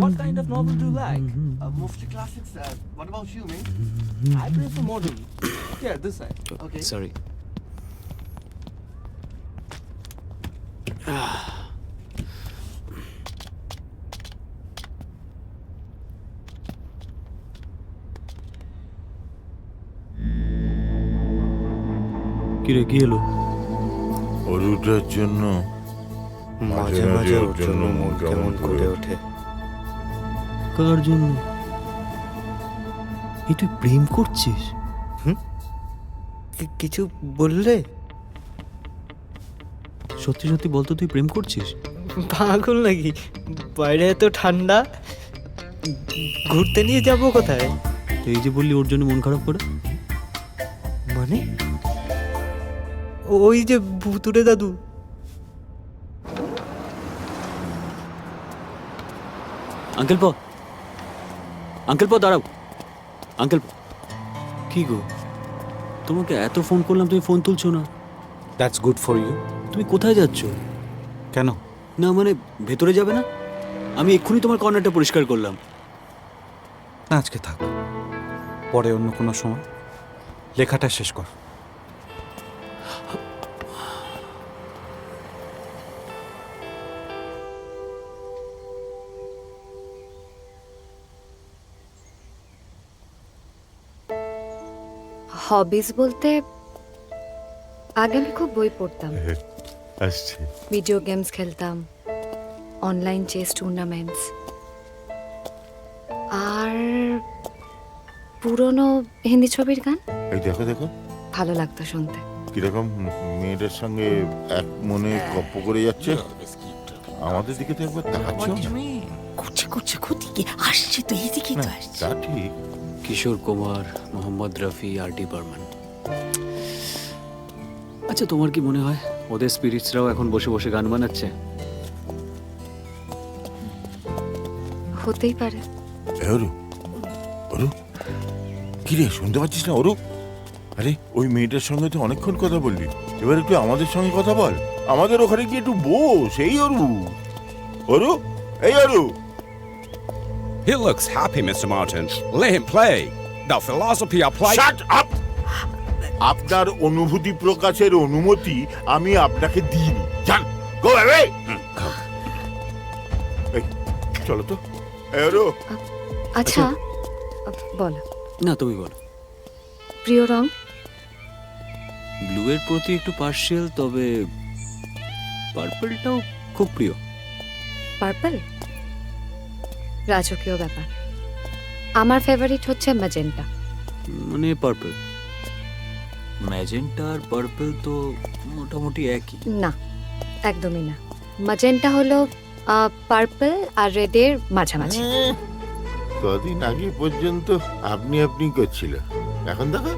What kind of novel do you like? Mostly classics. What about you, mate? I prefer modern. Yeah, this side. Okay. Sorry. কিরে, কি হলো? অরুটার জন্য মাঝে মাঝে ওর জন্য মন কেমন করে ওঠে। কার জন্য? এই তুই প্রেম করছিস? কিছু বললে? সত্যি সত্যি বলতো, তুই প্রেম করছিস? পাগল নাকি? বাইরে এত ঠান্ডা, ঘুরতে নিয়ে যাব কোথায়? এই যে বললি ওর জন্য মন খারাপ করে, মানে ওই যে ভুতুরে দাদু। আঙ্কেল প, আঙ্কেল প দাঁড়াও। আঙ্কেল, কি গো, তোমাকে এত ফোন করলাম, তুমি ফোন তুলছো না। That's good for you. তুমি কোথায় যাচ্ছ? কেন? না মানে ভেতরে যাবে না? আমি এক্ষুনি তোমার কর্নারটা পরিষ্কার করলাম। না, আজকে থাক, পরে অন্য কোনো সময়। লেখাটা শেষ কর। হবিজ বলতে আগে আমি খুব বই পড়তাম, আসছে ভিডিও গেমস খেলতাম, অনলাইন চেস টুর্নামেন্টস, আর পুরনো হিন্দি ছবির গান এই দেখো দেখো, ভালো লাগতো শুনতে। কিরকম মেয়েটার সঙ্গে এক মনে গপ্প করে যাচ্ছে। আমাদের দিকে তো একবার তাকাচ্ছ না। করছে করছে কোথেকে আসছে? তো এইদিকে তো আসছে। তা ঠিক। কিশোর কুমার, মোহাম্মদ রফি, আর.ডি. বর্মন। আচ্ছা, তোমার কি মনে হয় ওদের স্পিরিটসরাও এখন বসে বসে গান বানাচ্ছে? হতেই পারে। অরু, অরু, কি রে, শুনতে পাচ্ছিস না অরু? আরে ওই মেয়েটার সঙ্গে তো অনেকক্ষণ কথা বললি, এবার একটু আমাদের সঙ্গে কথা বল। আমাদের ওখানে কি একটু বস। এই অরু, অরু, এই Aru, He looks happy, Mr. Martin. Let him play. The philosophy applied. Shut up! আপনার অনুভূতি প্রকাশের অনুমতি আমি আপনাকে দিইনি। যান, গো অ্যাওয়ে। চলো তো। এরো। আচ্ছা বলো, না তুমি বলো। প্রিয় রং? ব্লু এর প্রতি একটু পার্শিয়াল, তবে পার্পলটাও খুব প্রিয়। পার্পল রাজকীয় ব্যাপার। আমার ফেভারিট হচ্ছে ম্যাজেন্টা। মানে পার্পল, ম্যাজেন্টা আর পার্পল তো মোটামুটি একই। না, একদমই না। ম্যাজেন্টা হলো পার্পল আর রেডের মাঝামাঝি। কদিন আগে পর্যন্ত আপনি আপনি করছিল, এখন দেখো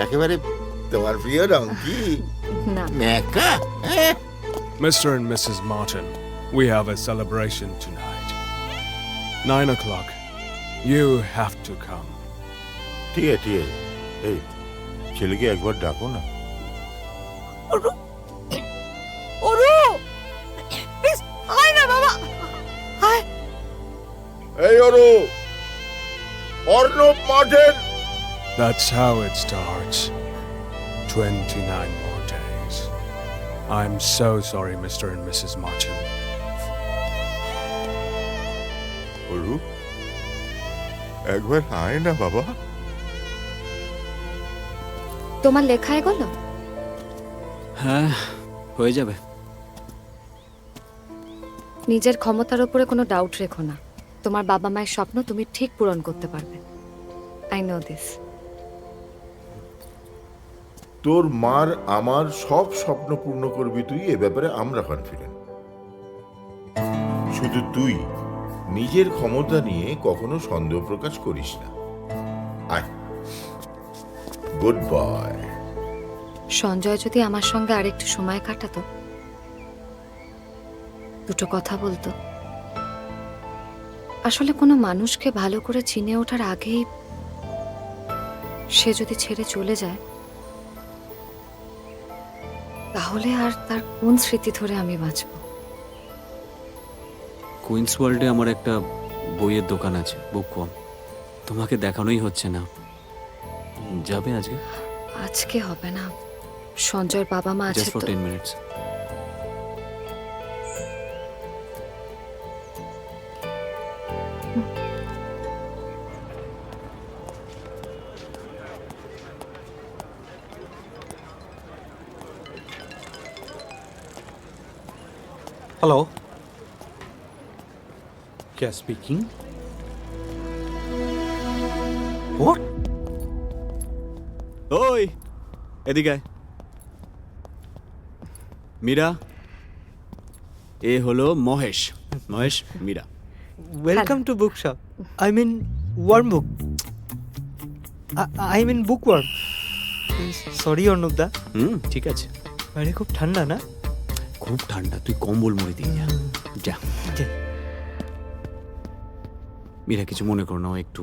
একেবারে তোমার প্রিয় রং কি না। ন্যাকা। Mr. and Mrs. Martin, we have a celebration tonight. 9 o'clock. You have to come. ঠিক আছে, ঠিক আছে। এই ছেলেকে একবার ডাকো না। অরু, প্লিজ আয় না বাবা, আয়। এই Aru, Arnab Martin. That's how it starts. 29 more days. I'm so sorry, Mr. and Mrs. Martin. Aru, একবার আয় না বাবা। তোমার লেখা এগোলো? হ্যাঁ, হয়ে যাবে। নিজের ক্ষমতার উপরে কোনো ডাউট রেখো না। তোমার বাবা মায়ের স্বপ্ন তুমি ঠিক পূরণ করতে পারবে। I know this. তোর মার আমার সব স্বপ্ন পূর্ণ করবি তুই, এ ব্যাপারে আমরা কনফিডেন্ট। শুধু তুই নিজের ক্ষমতা নিয়ে কখনো সন্দেহ প্রকাশ করিস না। আয়, গুড বয়। সঞ্জয় যদি আমার সঙ্গে আরেকটু সময় কাটাতো, দুটো কথা বলতো। আসলে কোনো মানুষকে ভালো করে চিনে ওঠার আগেই সে যদি ছেড়ে চলে যায়, তাহলে আর তার কোন স্মৃতি ধরে আমি বাঁচব? কুইন্স ওয়ার্ল্ডে আমার একটা বইয়ের দোকান আছে, বুক কম। তোমাকে দেখানোই হচ্ছে না, যাবে আজকে? আজকে হবে না, সঞ্জয়ের বাবা মা আছে জাস্ট ফর তো। 10 মিনিটস। হ্যালো, কে স্পিকিং? হোয়াট? ওই এদিকে আয়। মীরা, এ হলো Mahesh. Mahesh, Meera. Welcome to book shop. I mean worm book. I mean book worm. Sorry Arnab da. ঠিক আছে। বাইরে খুব ঠান্ডা না? খুব ঠান্ডা, তুই কম্বল মুড়ি দিয়ে যা। যা। মীরা, কিছু মনে করো না, ও একটু,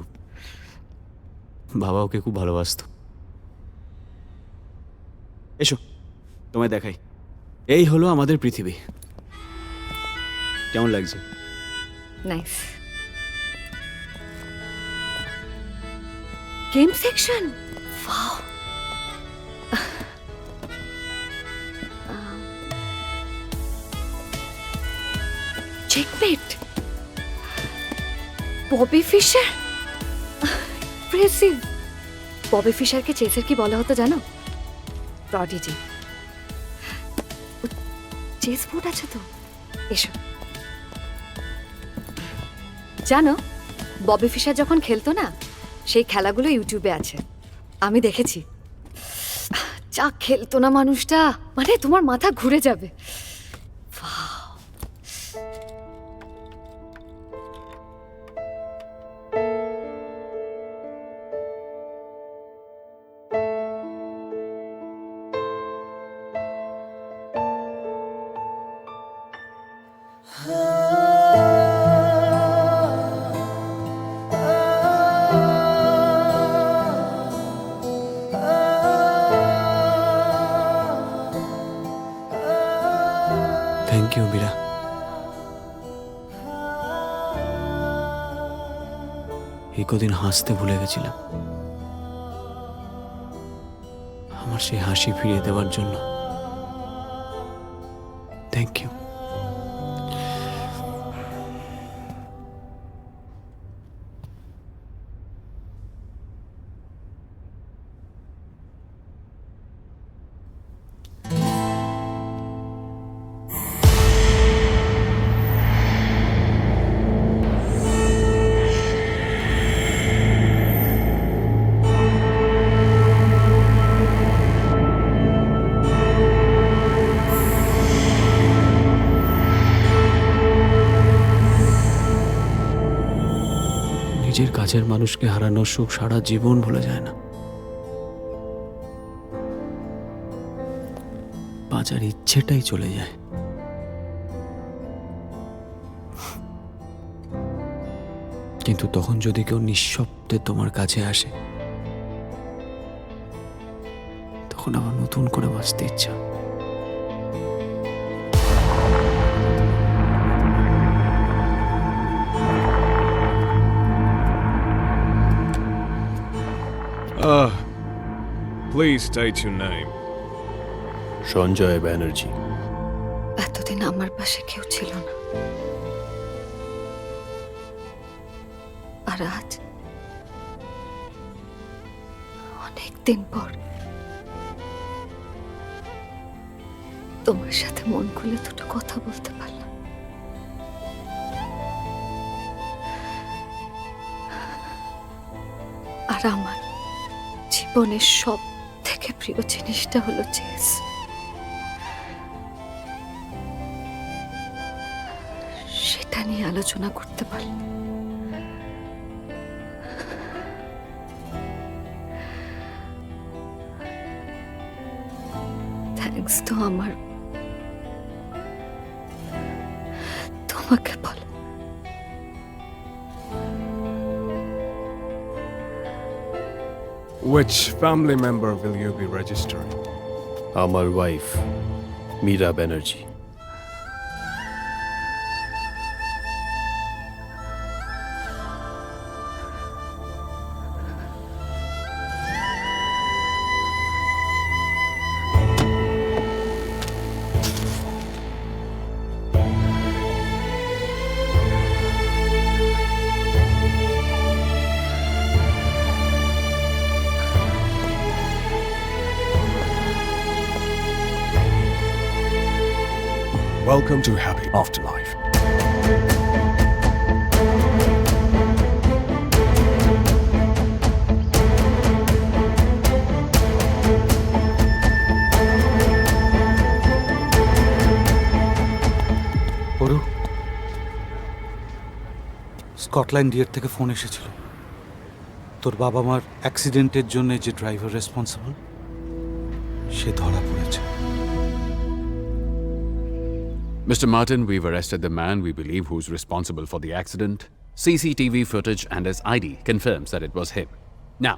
বাবা ওকে খুব ভালোবাসতো। এসো তোমায় দেখাই। এই হলো আমাদের পৃথিবী। কেমন লাগছে? Nice. Game section, wow. Checkmate. Bobby Fischer, impressive. Bobby ফিশারকে চেসের কি বলা হতো জানো? প্রডিজি। চেস বোর্ড আছে তো, এসো। জানো, ববি ফিশার যখন খেলতো না, সেই খেলাগুলো ইউটিউবে আছে, আমি দেখেছি। যা খেলতো না মানুষটা, মানে তোমার মাথা ঘুরে যাবে। Thank you Meera. এই কদিন হাসতে ভুলে গেছিলাম। আমার সেই হাসি ফিরিয়ে দেওয়ার জন্য থ্যাংক ইউ। নিজের কাছের মানুষকে হারানোর সুখ সারা জীবন ভুলে যায় না। বাঁচার ইচ্ছেটাই চলে যায়। কিন্তু তখন যদি কেউ নিঃশব্দে তোমার কাছে আসে, তখন আবার নতুন করে বাঁচতে ইচ্ছা। Please state your name. Sanjay Banerjee. এতদিন আমার পাশে কেউ ছিল না, আর আজ অনেক দিন পর তোমার সাথে মন খুলে দুটো কথা বলতে পারলাম। আর আমার জীবনের সব থেকে প্রিয় জিনিসটা হলো চেস। সেটা নিয়ে আলোচনা করতে পারলাম। থ্যাঙ্কস তো আমার তোমাকে বল। Which family member will you be registering? Our wife, Meera Banerjee. Welcome to Happy Afterlife. Aru, Scotland yard থেকে ফোন এসেছিল। তোর বাবা মার অ্যাক্সিডেন্টের জন্য যে ড্রাইভার রেসপন্সিবল, সে ধরা পড়েছে। Mr. Martin, we've arrested the man we believe who's responsible for the accident. CCTV footage and his ID confirms that it was him. Now,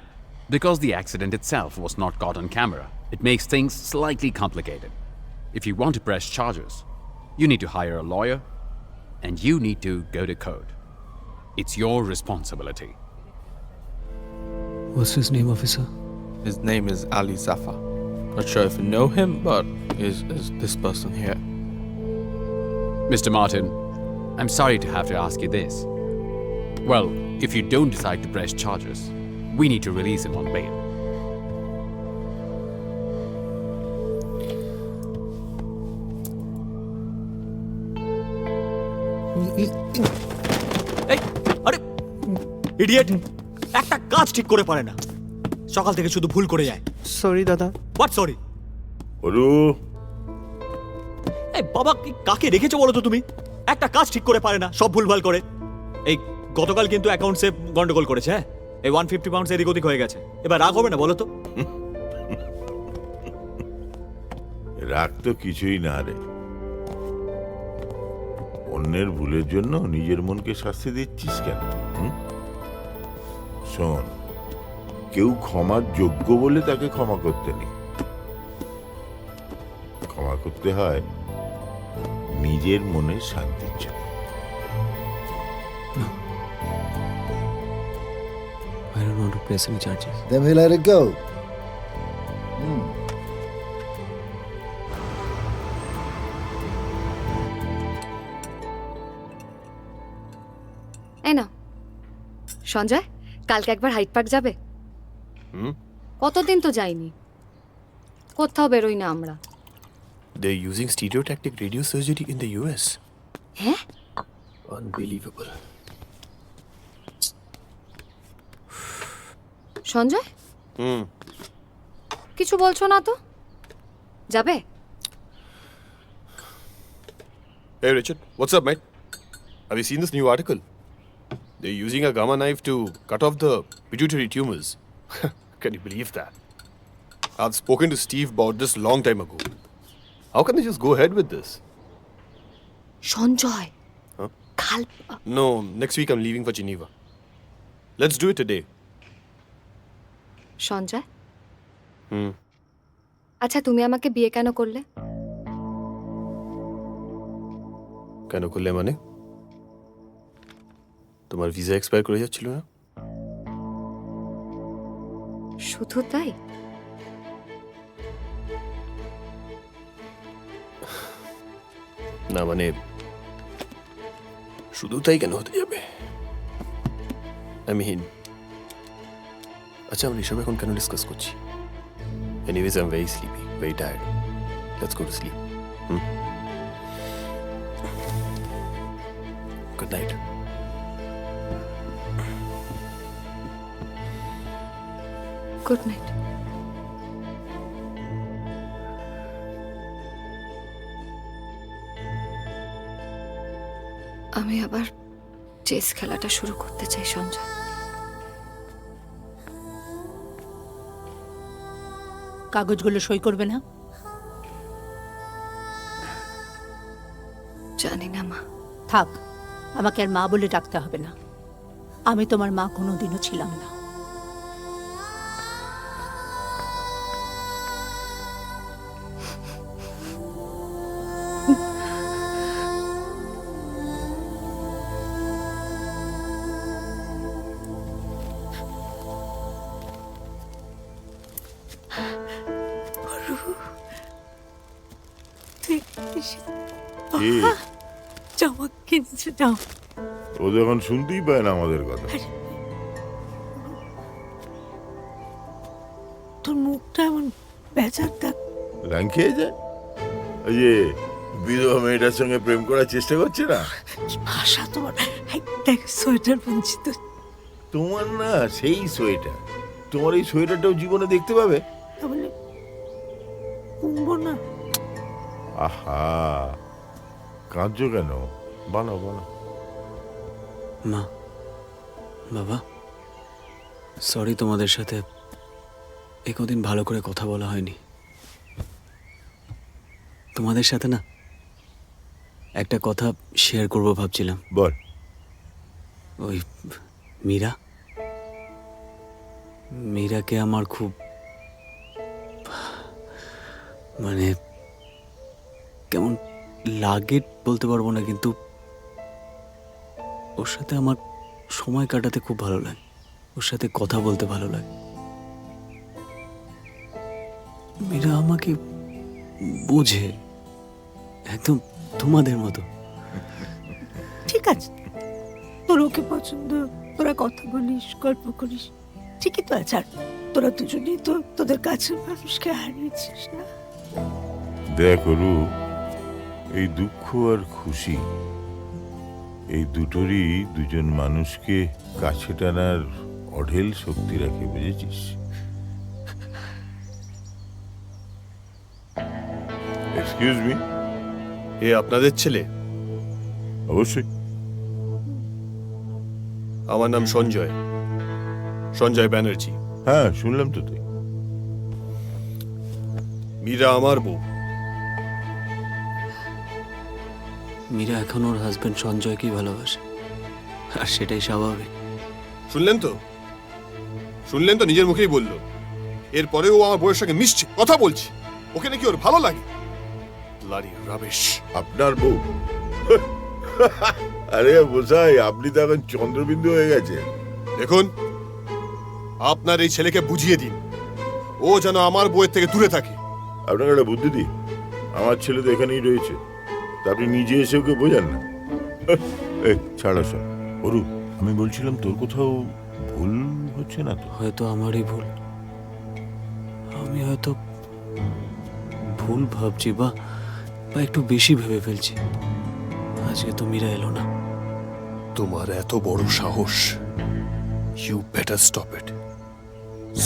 because the accident itself was not caught on camera, it makes things slightly complicated. If you want to press charges, you need to hire a lawyer and you need to go to court. It's your responsibility. What's his name, officer? His name is Ali Zafar. Not sure if you know him, but is this person here. Mr. Martin, I'm sorry to have to ask you this. Well, if you don't decide to press charges, we need to release him on bail. আরে idiot, একটা কাজ ঠিক করে পারে না, সকাল থেকে শুধু ভুল করে যায়। সরি দাদা। What sorry? ওরু, এই বাবা কাকে রেখেছো বলো তো তুমি? একটা কাজ ঠিক করে পারে না, সব ভুলভাল করে। এই গতকাল কিন্তু অ্যাকাউন্টসে গন্ডগোল করেছে। হ্যাঁ, এই 150 পাউন্ডস এদিক ওদিক হয়ে গেছে। এবার রাগ হবে না বলো তো? রাগ তো কিছুই না রে। অন্যের ভুলের জন্য নিজের মনকে শাস্তি দিচ্ছিস কেন? শোন, কেউ ক্ষমার যোগ্য বলে তাকে ক্ষমা করতে নেই। ক্ষমা করতে হয় নিজের মনে শান্তির জন্য। I don't want to press any charges. Then we let it go. এই না সঞ্জয়, কালকে একবার হাইড পার্ক যাবে? কতদিন তো যাইনি, কোথাও বেরোই না আমরা। They're using stereotactic radio surgery in the US. হ্যাঁ, Unbelievable. সঞ্জয় কিছু বলছো না তো, যাবে? Hey Richard, what's up, mate? Have you seen this new article? They're using a gamma knife to cut off the pituitary tumors. Can you believe that? I've spoken to Steve about this long time ago. How can they just go ahead with this? Sanjay, Huh? কাল No, next week I'm leaving for Geneva. Let's do it today. Sanjay, আচ্ছা তুমি আমাকে বিয়ে কেন করলে? কেন করলে মানে? তোমার ভিসা এক্সপায়ার করে যাচ্ছিল না? শুধু তাই? না মানে শুধু তাই কেন হতে যাবে? আমি আচ্ছা আমরা এসব এখন কেন ডিসকাস করছি? Anyways I am very sleepy, very tired. Let's go to sleep. Good night. Good night. আমি আবার চেস খেলাটা শুরু করতে চাই সঞ্জয়। কাগজগুলো সই করবে না? জানি না মা। থাক, আমাকে আর মা বলে ডাকতে হবে না। আমি তোমার মা কোনোদিনও ছিলাম না। জামা কিনেছে, যাও। ও যখন শুনতেই পায় না আমাদের কথা। তোর মুখটা এমন বেজার দেখ। রাং খেয়ে যায়। ওই যে বিধবা মেয়েটার সঙ্গে প্রেম করার চেষ্টা করছে না? কি ভাষা তোমার! দেখ সোয়েটার বুনছি তো। তোমার না সেই সোয়েটার, তোমার এই সোয়েটারটাও জীবনে দেখতে পাবে। তাহলে বুনবো না? আহা, কাঁদছো কেন? বলো বলো। মা, বাবা, সরি তোমাদের সাথে এই কদিন ভালো করে কথা বলা হয়নি। তোমাদের সাথে না একটা কথা শেয়ার করব ভাবছিলাম। বল। ওই মীরাকে আমার খুব মানে কেমন লাগে বলতে পারবো না, কিন্তু ওর সাথে আমার সময় কাটাতে খুব ভালো লাগে, ওর সাথে কথা বলতে ভালো লাগে। মীরা আমাকে বোঝে একদম তোমাদের মতো। ঠিক আছে, তোর ওকে পছন্দ, তোরা কথা বলিস, গল্প করিস, ঠিকই তো আছে। আর তোরা দুজনেই তো তোদের কাছের মানুষকে হারিয়েছিস না? দেখ রূপ, এই দুঃখ আর খুশি এই দুটোরই দুজন মানুষকে কাছে টানার অঢেল শক্তি রাখে, বুঝেছিস? এক্সকিউজ মি, এ আপনাদের ছেলে? অবশ্যই। আমার নাম সঞ্জয়, সঞ্জয় ব্যানার্জি। হ্যাঁ শুনলাম তো। তুই? মীরা আমার বউ। মীরা এখন ওর হাজবেন্ড সঞ্জয়কেই ভালোবাসে, আর সেটাই স্বাভাবিক। শুনলেন তো, শুনলেন তো, নিজের মুখেই বললো। এরপরেও আমার বউয়ের সঙ্গে মিশছে, কথা বলছি, ওকে নাকি ওর ভালো লাগে। Bloody rubbish. আপনার বউ? আরে বোঝাই, আপনি তো এখন চন্দ্রবিন্দু হয়ে গেছে। দেখুন, আপনার এই ছেলেকে বুঝিয়ে দিন ও যেন আমার বইয়ের থেকে দূরে থাকে। আপনাকে একটা বুদ্ধি দিই, আমার ছেলে তো এখানেই রয়েছে, তা আপনি নিজে এসে ওকে বোঝান না। এই ছাড়া সব অরু, আমি বলছিলাম তোর কোথাও ভুল হচ্ছে না তো? হয়তো আমারই ভুল, আমি হয়তো ভুল ভাবছি বা একটু বেশি ভেবে ফেলছি। আজকে তো মীরা এলো না। তোমার এত বড় সাহস, you better stop it.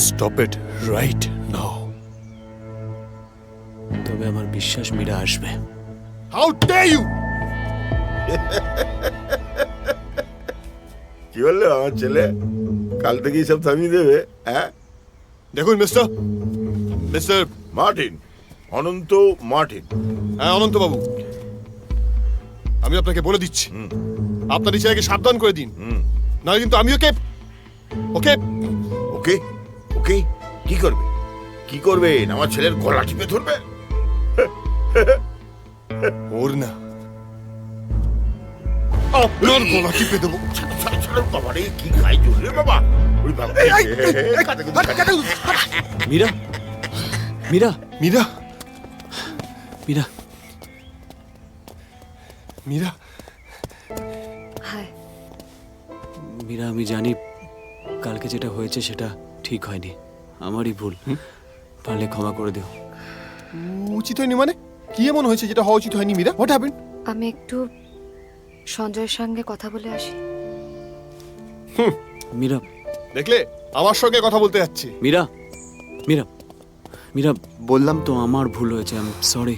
Stop it right now. তবে আমার বিশ্বাস মীরা আসবে। How dare you! কি বললো আমার ছেলে? কাল থেকেই সব থামিয়ে দেবে? হ্যাঁ দেখুন মিস্টার মার্টিন, অনন্ত মার্টিন। হ্যাঁ অনন্ত বাবু, আমি আপনাকে বলে দিচ্ছি, আপনার এই ছেলেকে সাবধান করে দিন, নাহলে কিন্তু আমি ওকে ওকে ওকে ওকে কি করবে? কি করবেন? আমার ছেলের গলা টিপে ধরবে? ওর না, আপনার গলা টিপে দেবো। বাবা রে, কি খাই চলবে বাবা? ওই বাবা, মীরা, মীরা, মীরা, মীরা, মীরা। হায়, মীরা, আমি জানি কালকে যেটা হয়েছে সেটা ঠিক হয়নি, আমারই ভুল। পারলে ক্ষমা করে দিও। উচিত হয়নি মানে? কি এমন হয়েছে যেটা হওয়া উচিত হয়নি মীরা? What happened? আমি একটু সঞ্জয়ের সঙ্গে কথা বলে আসি। মীরা, দেখলে আমার সঙ্গে কথা বলতে যাচ্ছে। মীরা, মীরা, মীরা, বললাম তো আমার ভুল হয়েছে, আই এম সরি।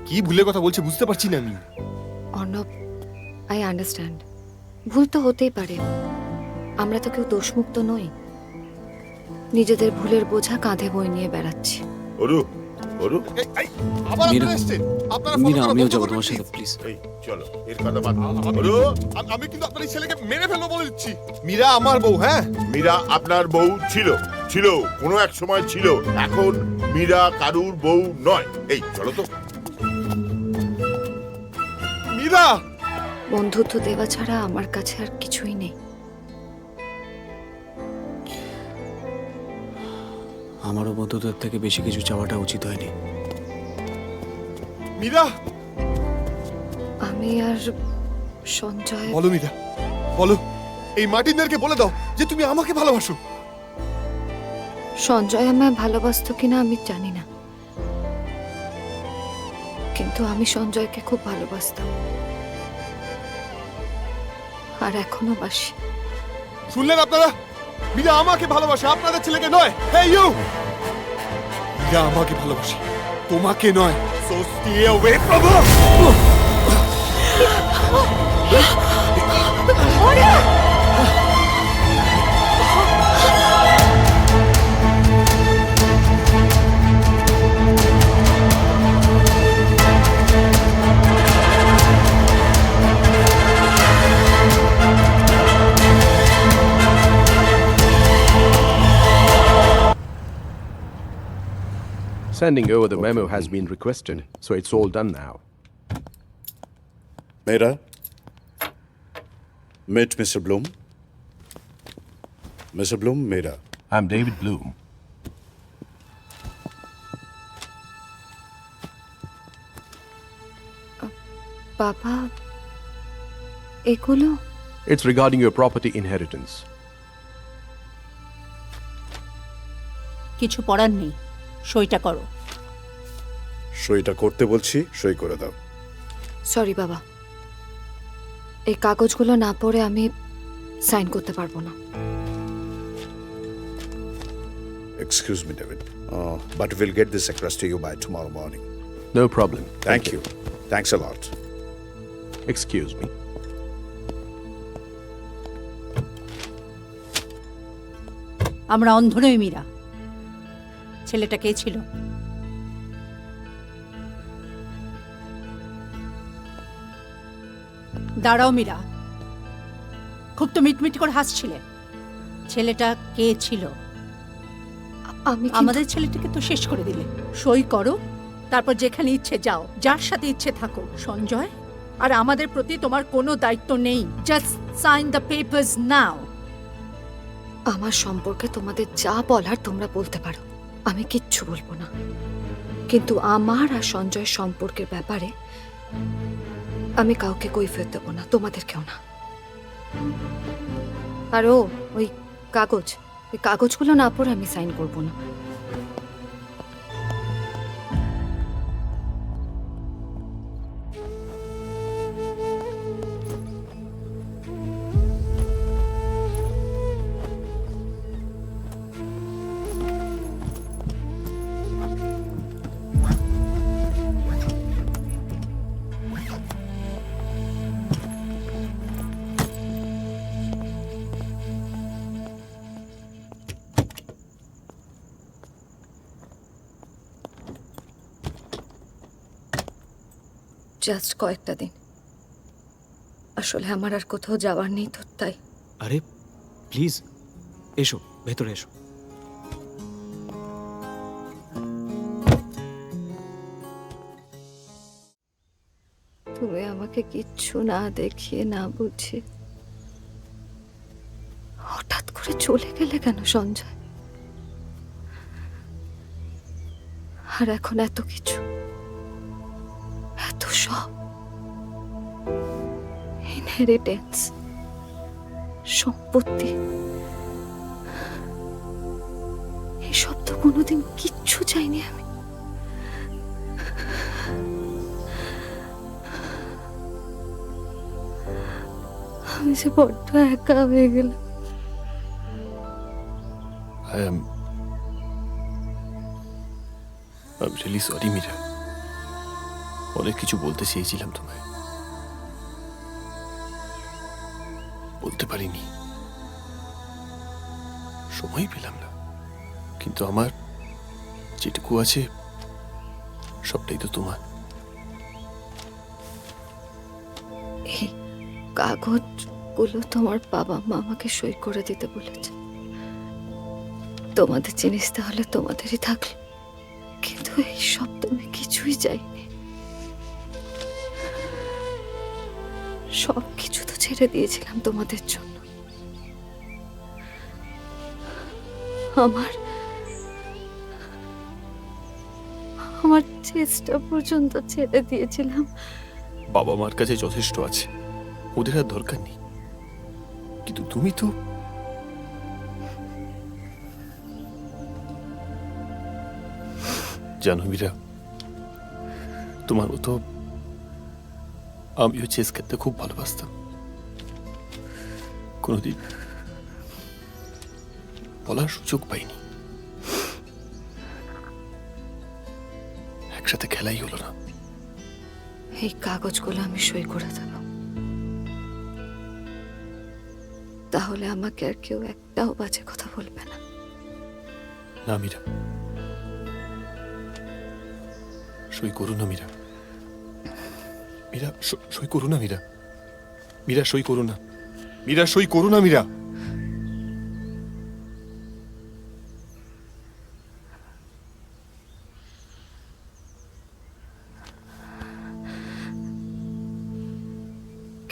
কি ভুলের কথা বলছে বুঝতে পারছি না আমি। অর্ণব, আই আন্ডারস্ট্যান্ড, ভুল তো হতেই পারে, আমরা তো কেউ দোষমুক্ত নই, নিজেদের ভুলের বোঝা কাঁধে বই নিয়ে বেড়াচ্ছি। অরু, অরু, আবার মীরা, আপনারা এসেছেন? আপনারা মীরা, ফলো আমিও করো, যাবো ফলো তোমার করো, সাথে, প্লিজ। এই চলো, এর কথা বাদ দাও। অরু, আমি কিন্তু আপনার এই ছেলেকে মেরে ফেলবো বলে দিচ্ছি। মীরা আমার বউ। হ্যাঁ, মীরা আপনার বউ ছিল, ছিল কোনো এক সময় ছিল, এখন মীরা কারুর বউ নয়। এই চলো তো। মীরা, বন্ধুত্ব দেওয়া ছাড়া আমার কাছে আর কিছুই নেই। আমারও বন্ধুদের থেকে বেশি কিছু চাওয়াটা উচিত হয়নি। মীরা, আমি আর সঞ্জয়। বলো মীরা, বলো, এই মার্টিনদেরকে বলে দাও যে তুমি আমাকে ভালোবাসো। সঞ্জয় আমায় ভালোবাসতো কিনা আমি জানি না, কিন্তু আমি সঞ্জয়কে খুব ভালোবাসতাম, আর এখনো বাসি। শুনলেন আপনারা? মীরা আমাকে ভালোবাসে, আপনাদের ছেলেকে নয়। Hey you! মীরা আমাকে ভালোবাসে, তোমাকে নয়। So stay away from her. Sending over the memo has been requested, so it's all done now. Mera, meet Mr. Bloom. Mr. Bloom, Mera. I'm David Bloom. বাবা, এগুলো? It's regarding your property inheritance. কিছু পড়ার নেই, সইটা করো। সইটা করতে বলছি, সই করে দাও। সরি বাবা, এই কাগজগুলো না পড়ে আমি সাইন করতে পারবো না। Excuse me, David. But we'll get this across to you by tomorrow morning. No problem. Thank you. Thanks a lot. Excuse me. আমরা অন্ধ নই মীরা। ছেলেটা কে ছিল? দাঁড়াও মীরা, খুব তো মিটমিট করে হাসছিলে। ছেলেটা কে ছিল? আমাদের ছেলেটাকে তো শেষ করে দিলে। সই করো, তারপর যেখানে ইচ্ছে যাও, যার সাথে ইচ্ছে থাকো। সঞ্জয়, আর আমাদের প্রতি তোমার কোনো দায়িত্ব নেই। জাস্ট সাইন দ্য পেপারস নাও। আমার সম্পর্কে তোমাদের যা বলার তোমরা বলতে পারো, আমি কিচ্ছু বলবো না। কিন্তু আমার আর সঞ্জয়ের সম্পর্কের ব্যাপারে আমি কাউকে কৈফিয়ত দেবো না, তোমাদেরকেও না। আর ওই কাগজগুলো না পড়ে আমি সাইন করবো না। জাস্ট কয়েকটা দিন, আসলে আমার আর কোথাও যাওয়ার নেই তো, তাই। আরে প্লিজ এসো, ভেতরে এসো। তুমি আমাকে কিচ্ছু না দেখিয়ে না বুঝে হঠাৎ করে চলে গেলে কেন সঞ্জয়? আর এখন এত কিছু, এত সব, ইনহেরিটেন্স, সম্পত্তি, এসব তো কোনোদিন কিচ্ছু চাইনি আমি। আমি যে বড্ড একা হয়ে গেলাম। I'm really sorry, Meera. অনেক কিছু বলতে চেয়েছিলাম তোমায়, বলতে পারিনি, সময় পেলাম না। কিন্তু আমার যেটুকু আছে সবটাই তো তোমার। এই কাগজগুলো তোমার বাবা মা আমাকে সই করে দিতে বলেছে। তোমাদের জিনিস তাহলে তোমাদেরই থাকলো, কিন্তু এই সব তুমি কিছুই চাইনি। সব কিছু তো ছেড়ে দিয়েছিলাম তোমাদের জন্য। আমার চেষ্টা পর্যন্ত ছেড়ে দিয়েছিলাম। বাবা মার কাছে যথেষ্ট আছে, ওদের আর দরকার নেই। কিন্তু তুমি তো জানো মীরা, তোমার মতো আমিও চেস খেলতে খুব ভালোবাসতাম। কোনোদিন বলার সুযোগ পাইনি, একসাথে খেলাই হলো না। এই কাগজগুলো আমি সই করে দেব, তাহলে আমাকে আর কেউ একটাও বাজে কথা বলবে না। না মীরা, সই করো না মীরা। মীরা সই করো না মীরা। মীরা সই করো না। মীরা সই করো না মীরা।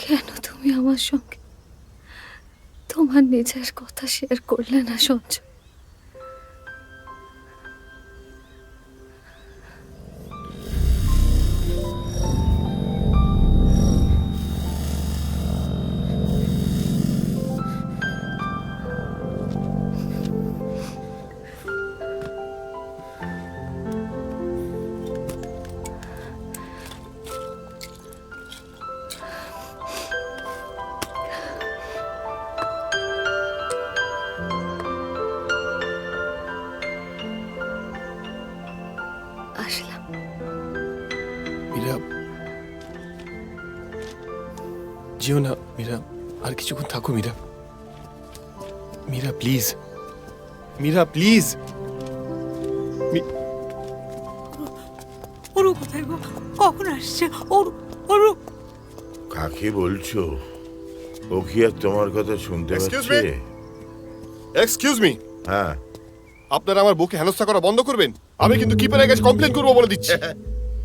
কেন তুমি আমার সঙ্গে তোমার নিজের কথা শেয়ার করলে না সঞ্জয়? আসলাম। মীরা যেও না মীরা, আর কিছুক্ষণ থাকো মীরা। Meera please, Meera please. ওরু কোথায় গো? কখন আসছে? ওরু কাকে বলছো? ও কি আর তোমার কথা শুনতে পাচ্ছে? এক্সকিউজ মি, হ্যাঁ, আপনারা আমার বুকে হেনস্থা করা বন্ধ করবেন। আমি কিন্তু কিপারের কাছে কমপ্লেন করবো বলে দিচ্ছি।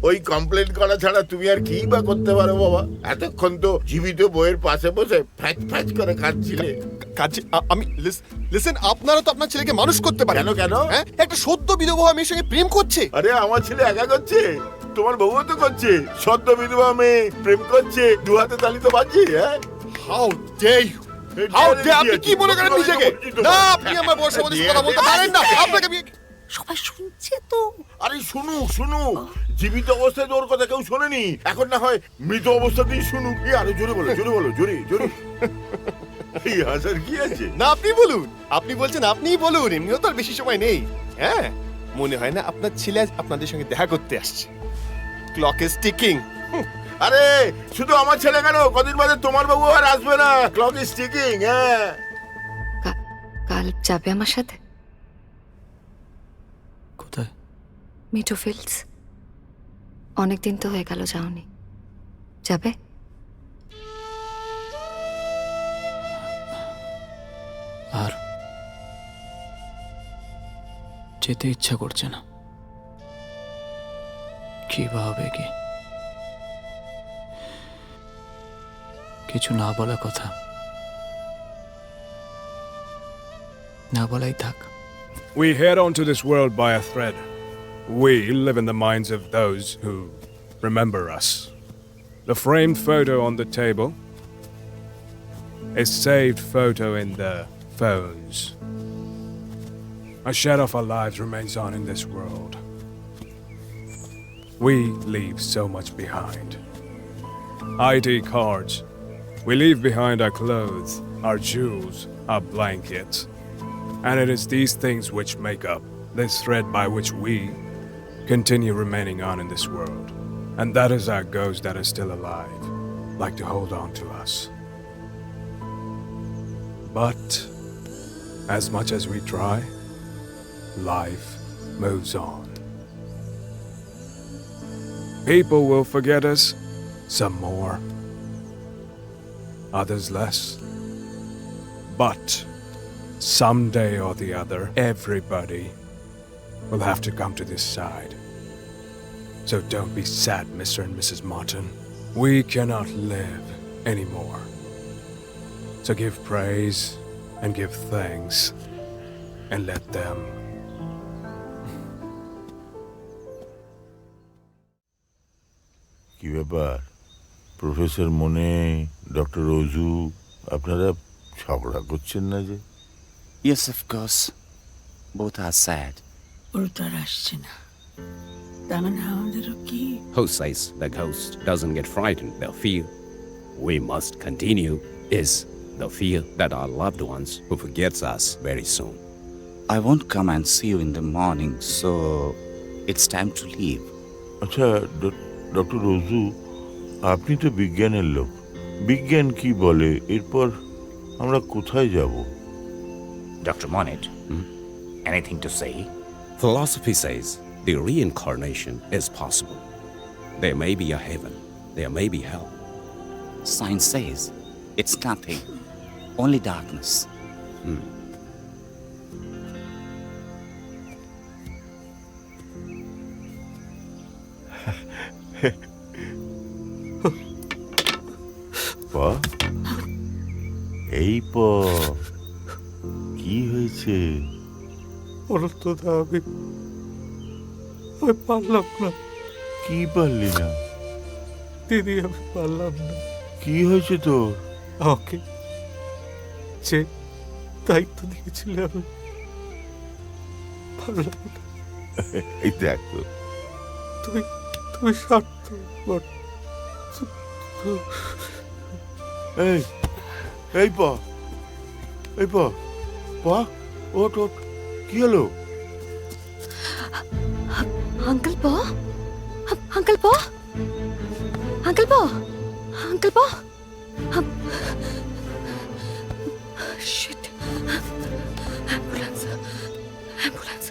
ওই কমপ্লেন করা ছাড়া তুমি আর কি বা করতে পারো বাবা? এতক্ষণ তো জীবিত বইয়ের পাশে বসে ফ্যাচ ফ্যাচ করে কাঁদছিলে। কাজে আমি লিসেন, আপনারা তো আপনার ছেলেকে মানুষ করতে পারেন। কেন, কেন? হ্যাঁ, একটা সদ্য বিধবা মেয়ের সঙ্গে প্রেম করছে। আরে আমার ছেলে একা করছে, তোমার বউও তো করছে। সদ্য বিধবা মেয়ে প্রেম করছে, দু হাতে তালি তো বাজছে। হ্যাঁ, how dare you, how dare, আপনি কি মনে করেন নিজেকে? না, আপনি আমার বউর সাথে কথা বলতে পারেন না। আপনাকে সবাই শুনছে তো। আরে শুনুক শুনুক, জীবিত অবস্থায় তো ওর কথা কেউ শোনেনি, এখন না হয় মৃত অবস্থাতেই শুনুক। আরে জোরে বলো, জোরে বলো, জোরে জোরে। এই হাসার কি আছে? না, আপনি বলুন, আপনি বলছেন আপনিই বলুন, এমনিও তো আর বেশি সময় নেই। হ্যাঁ, মনে হয় না আপনার ছেলে আজ আপনাদের সঙ্গে দেখা করতে আসছে? Clock is ticking. আরে শুধু আমার ছেলে কেন, কদিন বাদে তোমার বাবু আর আসবে না। Clock is ticking. হ্যাঁ, কাল যাবে আমার সাথে কোথায়? মিডোফিল্ডস। অনেকদিন তো হয়ে গেল যাওনি, যাবে? আর যেতে ইচ্ছা করছে না। কি ভাবে কি, কিছু না বলা কথা, না বলাই থাক। We head onto this world by a thread. We live in the minds of those who remember us. The framed photo on the table, a saved photo in the phones. A share of our lives remains on in this world. We leave so much behind. ID cards. We leave behind our clothes, our jewels, our blankets. And it is these things which make up this thread by which we continue remaining on in this world. And that is our ghosts that are still alive, like to hold on to us. But as much as we try, life moves on. People will forget us, some more, others less. But someday or the other, everybody will have to come to this side. So don't be sad, Mr. and Mrs. Martin. We cannot live anymore. So give praise and give thanks and let them. কি ব্যাপার professor মনে, doctor Roju, আপনারা ঝগড়া করছেন না যে? Yes, of course. Both are sad. ওর তো আর আসছে না, তার মানে আমাদেরও কি? Who says the ghost doesn't get frightened? They'll fear. We must continue is the fear that our loved ones who forgets us very soon. I won't come and see you in the morning, so it's time to leave. আচ্ছা doctor Roju, আপনি তো বিজ্ঞানের লোক, বিজ্ঞান কি বলে, এরপর আমরা কোথায় যাব? Dr. Monet, anything to say? Philosophy says the reincarnation is possible. There may be a heaven, there may be hell. Science says it's nothing, only darkness. এই কি হয়েছে? আমি পারলাম না। কি পারলি না? দিদি, আমি পারলাম না। কি হয়েছে তোর? আমাকে যে দায়িত্ব দিয়েছিলে আমি পারলাম না। এই দেখো, তুমি স্বার্থপর। এই এই পা, এই পা, পা, ওট ওট, কি হলো? আঙ্কেল পো, আঙ্কেল পো, আঙ্কেল পো, আঙ্কেল পো। Shit. Ambulance. Ambulance.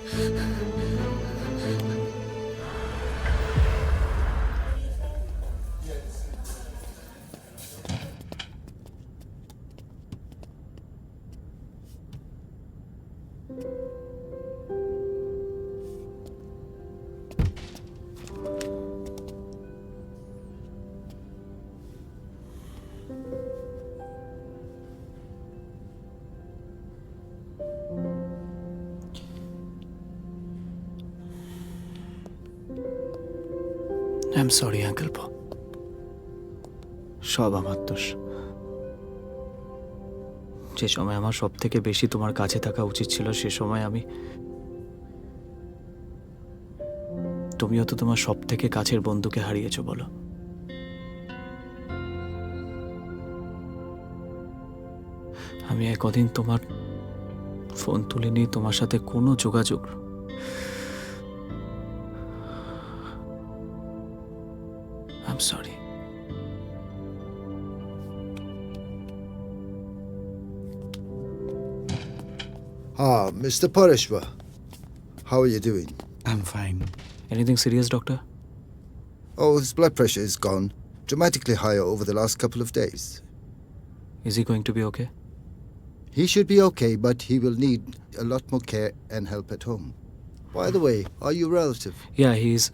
I am sorry uncle পো, সব আমার দোষ। যে সময় আমার সব থেকে বেশি তোমার কাছে থাকা উচিত ছিল, সে সময় তুমিও তো তোমার সব থেকে কাছের বন্ধুকে হারিয়েছো বলো। আমি কদিন তোমার ফোন তুলে নিয়ে তোমার সাথে কোনো যোগাযোগ, I am sorry. Mr. Pareshwar, how are you doing? I'm fine. Anything serious, doctor? Oh, his blood pressure is gone, dramatically higher over the last couple of days. Is he going to be okay? He should be okay, but he will need a lot more care and help at home. By the way, are you a relative? Yeah, he's...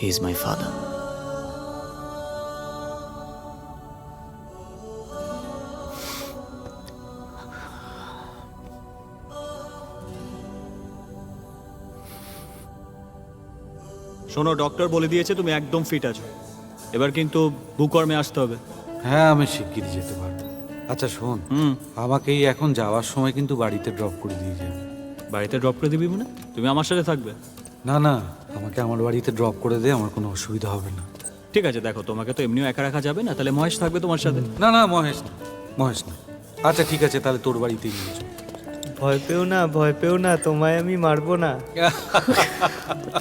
He's my father. শোনো, doctor বলে দিয়েছে তুমি একদম fit আছো। এবার কিন্তু ভূকর্মে আসতে হবে। হ্যাঁ, আমি শিগগিরই যেতে পারবো। আচ্ছা শোন, আমাকে এই এখন যাওয়ার সময় কিন্তু বাড়িতে ড্রপ করে দিয়ে যাবে। বাড়িতে ড্রপ করে দিবি মানে? তুমি আমার সাথে থাকবে? না না, আমাকে আমার বাড়িতে ড্রপ করে দে, আমার কোনো অসুবিধা হবে না। ঠিক আছে, দেখো তোমাকে তো এমনিও একা রাখা যাবে না, তাহলে মহেশ থাকবে তোমার সাথে। না না, মহেশ না, মহেশ না। আচ্ছা ঠিক আছে, তাহলে তোর বাড়িতেই নিয়ে চল। ভয় পেও না, তোমায় আমি মারবো না।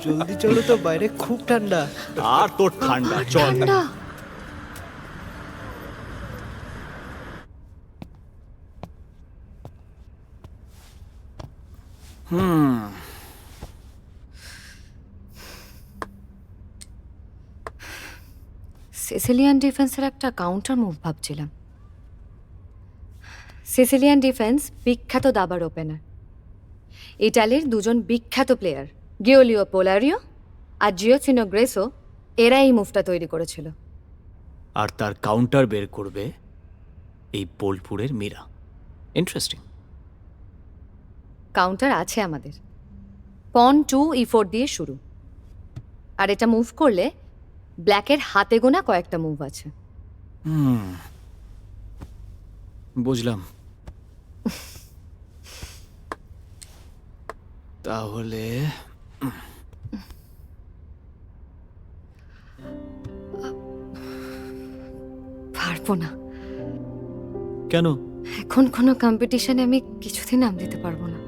জলদি চলো তো, বাইরে খুব ঠান্ডা। আর তোর ঠান্ডা, চল। সিসিলিয়ান ডিফেন্সের একটা কাউন্টার মুভ ভাবছিলাম। সিসিলিয়ান ডিফেন্স বিখ্যাত দাবার ওপেনার, ইটালির দুজন বিখ্যাত প্লেয়ার গিওলিও পোলারিও আর জিওসিনো গ্রেসো, এরা এই মুভটা তৈরি করেছিল। আর তার কাউন্টার বের করবে এই বোলপুরের মীরা। ইন্টারেস্টিং। কাউন্টার আছে আমাদের, পন 2 E4 দিয়ে শুরু। আর এটা মুভ করলে ব্ল্যাকের হাতে গোনা কয়েকটা মুভ আছে। বুঝলাম। তাহলে পারবো না। কেন? এখন কোনো কম্পিটিশনে আমি কিছুদিন নাম দিতে পারবো না।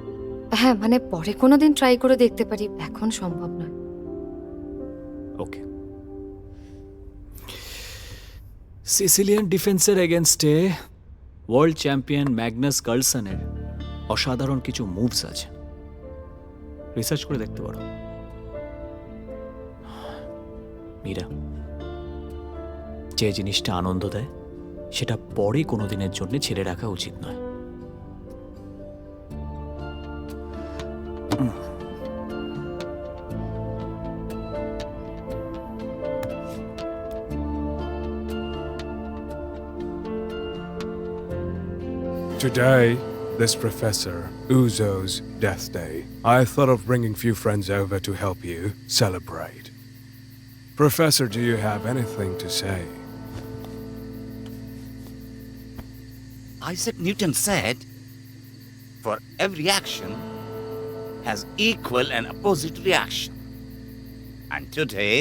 হ্যাঁ, মানে পরে কোনো দিন ট্রাই করে দেখতে পারি, এখন সম্ভব নয়। ওকে। সিসিলিয়ান ডিফেন্সের এগেনস্টে ওয়ার্ল্ড চ্যাম্পিয়ন ম্যাগনাস কার্লসনের অসাধারণ কিছু মুভস আছে, রিসার্চ করে দেখতে পারো। মীরা, যে জিনিসটা আনন্দ দেয় সেটা পরে কোনো দিনের জন্য ছেড়ে রাখা উচিত নয়। Today, this Professor Uzo's death day, I thought of bringing few friends over to help you celebrate. Professor, do you have anything to say? Isaac Newton said, for every action has equal and opposite reaction. And today,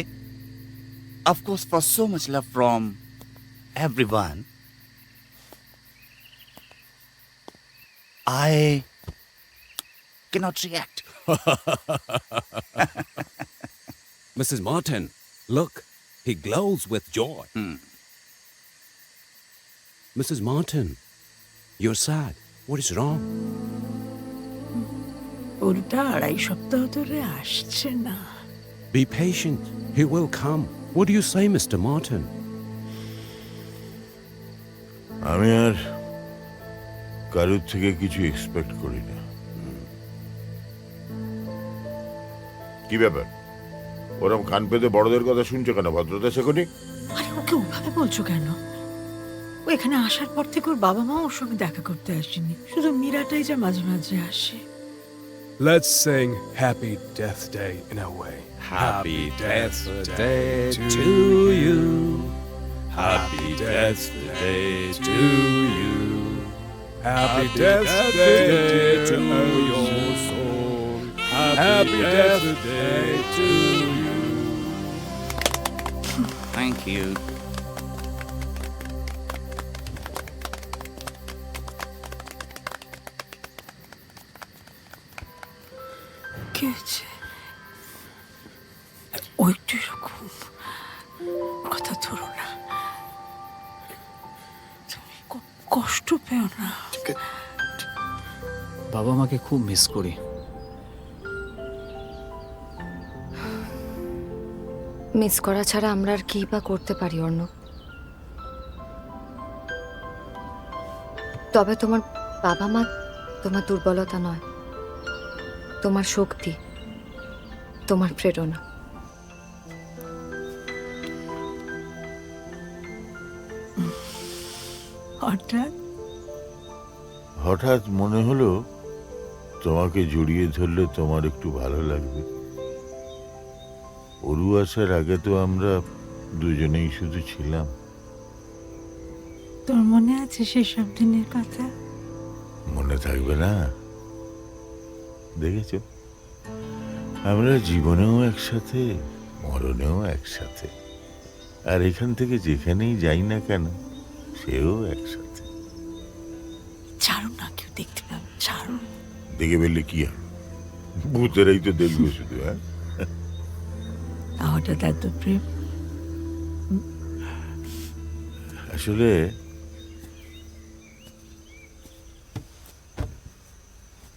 of course, for so much love from everyone, I cannot react. Mrs. Martin, look, he glows with joy. Mrs. Martin, you're sad. What is wrong? ওটা 2.5 সপ্তাহ ধরে আসছে না। Be patient. He will come. What do you say, Mr. Martin? আমি আর কারোর থেকে কিছু expect করি না। কি ব্যাপার, ওরম কান পেতে বড়দের কথা শুনছো কেন? ভদ্রতা শেখনি? আরে ওকে ওভাবে বলছো কেন? ও এখানে আসার পর থেকে ওর বাবা মা ওর সঙ্গে দেখা করতে আসেনি, শুধু মীরাটাই যা মাঝে মাঝে আসে। Let's sing Happy Death Day in a way. Happy Death Day to you. Happy Death Day to you. Happy Death Day to your soul. Happy Death Day to you. Thank you. কি হয়েছে? ওইটু এরকম কথা ধরো না, তুমি কষ্ট পেও না। বাবা মাকে খুব মিস করি। মিস করা ছাড়া আমরা আর কি বা করতে পারি অর্ণব? তবে তোমার বাবা মা তোমার দুর্বলতা নয়, তোমার শক্তি, তোমার প্রেরণা। হঠাৎ মনে হলো তোমাকে জড়িয়ে ধরলে তোমার একটু ভালো লাগবে। অরু আসার আগে তো আমরা দুজনেই শুধু ছিলাম। তোর মনে আছে সেসব দিনের কথা? মনে থাকবে না? দেখেছ, আমরা জীবনেও একসাথে, মরণেও একসাথে, আর এখান থেকে যেখানেই যাই না কেন সেও একসাথে। ছাড়ো না, কেউ দেখতে পাবে, ছাড়ো। দেখে ফেললে কি হবে? ভূতেরাই তো দেখবে শুধু। হ্যাঁ, হঠাৎ এত প্রেম? আসলে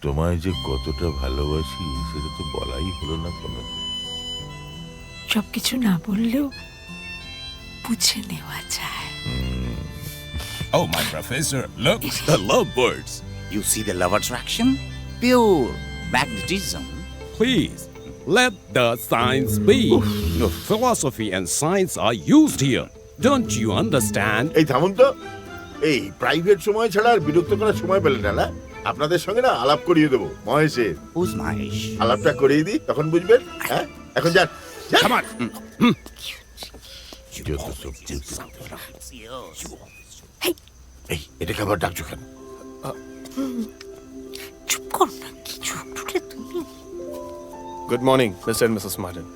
তোমায় যে কতটা ভালোবাসি সেটা তো বলাই হলো না কোনো। সবকিছু না বললেও বুঝে নেওয়া যায়। Oh, my professor, look, the lovebirds. You see the love attraction? Pure magnetism. Please, let the science be. No, philosophy and science are used here. Don't you understand? এই থামুন তো, এই প্রাইভেট সময় ছাড়া আর বিরক্ত করার সময় পেলে না। আপনাদের সঙ্গে না আলাপ করিয়ে দেবো মহেশের। Who's Mahesh? আলাপটা করিয়ে দিই, তখন বুঝবেন। হ্যাঁ, এখন যান। Come on. এই এটাকে আবার ডাকছো কেন? চুপ করো না, কি চোখ টুটে তুমি। Good morning Mr and Mrs Martin.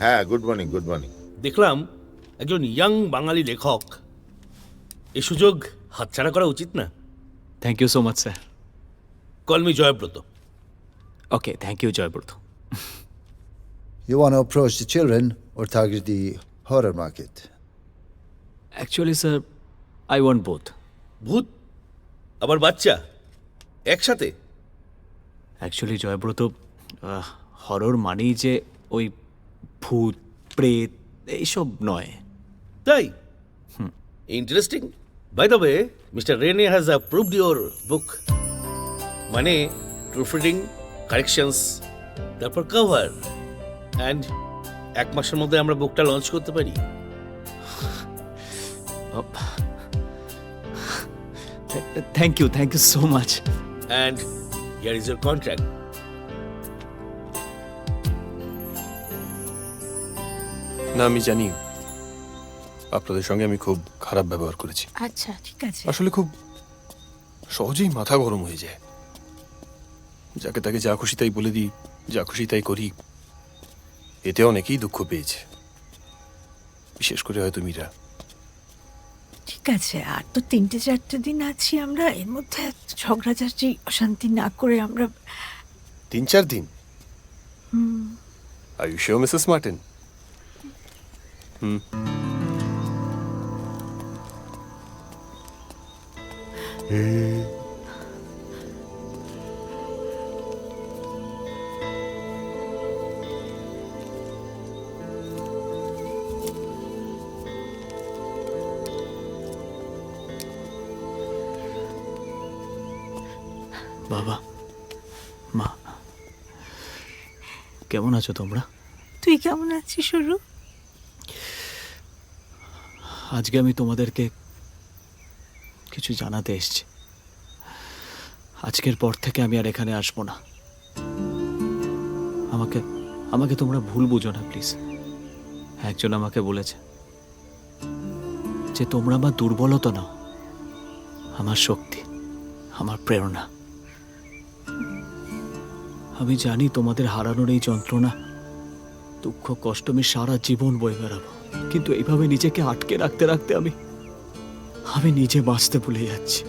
হ্যাঁ, গুড মর্নিং, গুড মর্নিং। দেখলাম একজন ইয়াং বাঙালি লেখক, এই সুযোগ হাতছাড়া করা উচিত না। Thank you so much sir. Call me Joyabrata. Okay, thank you Joyabrata. You want to approach the children or target the horror market? Actually sir, I want both. ভূত আবার বাচ্চা একসাথে? অ্যাকচুয়ালি জয়ব্রত, হরর মানেই যে ওই ভূত প্রেত এইসব নয়। তাই? Interesting. By the way, Mr Rene has approved your book. মানে প্রুফ রিডিং, কারেকশনস, তারপর কভার, অ্যান্ড 1 মাসের মধ্যে আমরা বুকটা লঞ্চ করতে পারি। Thank you so much. And here is your contract. না, আমি জানি আপনাদের সঙ্গে আমি খুব খারাপ ব্যবহার করেছি। আচ্ছা, ঠিক আছে। আসলে খুব সহজেই মাথা গরম হয়ে যায়। যাকে তাকে যা খুশি তাই বলে দিই, যা খুশি তাই করি। এতে অনেকেই দুঃখ পেয়েছে, বিশেষ করে হয়তো মীরা। ঠিক আছে, আর তো 3-4 দিন আছি আমরা, এর মধ্যে ঝগড়াঝাটি অশান্তি না করে আমরা 3-4 দিন? Are you sure, Mrs. Martin? বাবা মা, কেমন আছো তোমরা? তুই তুই কেমন আছিস সরু? আজকে আমি তোমাদেরকে কিছু জানাতে এসেছি। আজকের পর থেকে আমি আর এখানে আসবো না। আমাকে আমাকে তোমরা ভুল বুঝো না প্লিজ। একজন আমাকে বলেছে যে তোমরা আমার দুর্বলতা নাও, আমার শক্তি, আমার প্রেরণা। আমি জানি তোমাদের হারানোর এই যন্ত্রণা, দুঃখ, কষ্ট আমি সারা জীবন বয়ে বেড়াবো, কিন্তু এইভাবে নিজেকে আটকে রাখতে রাখতে আমি নিজে বাঁচতে ভুলে যাচ্ছি।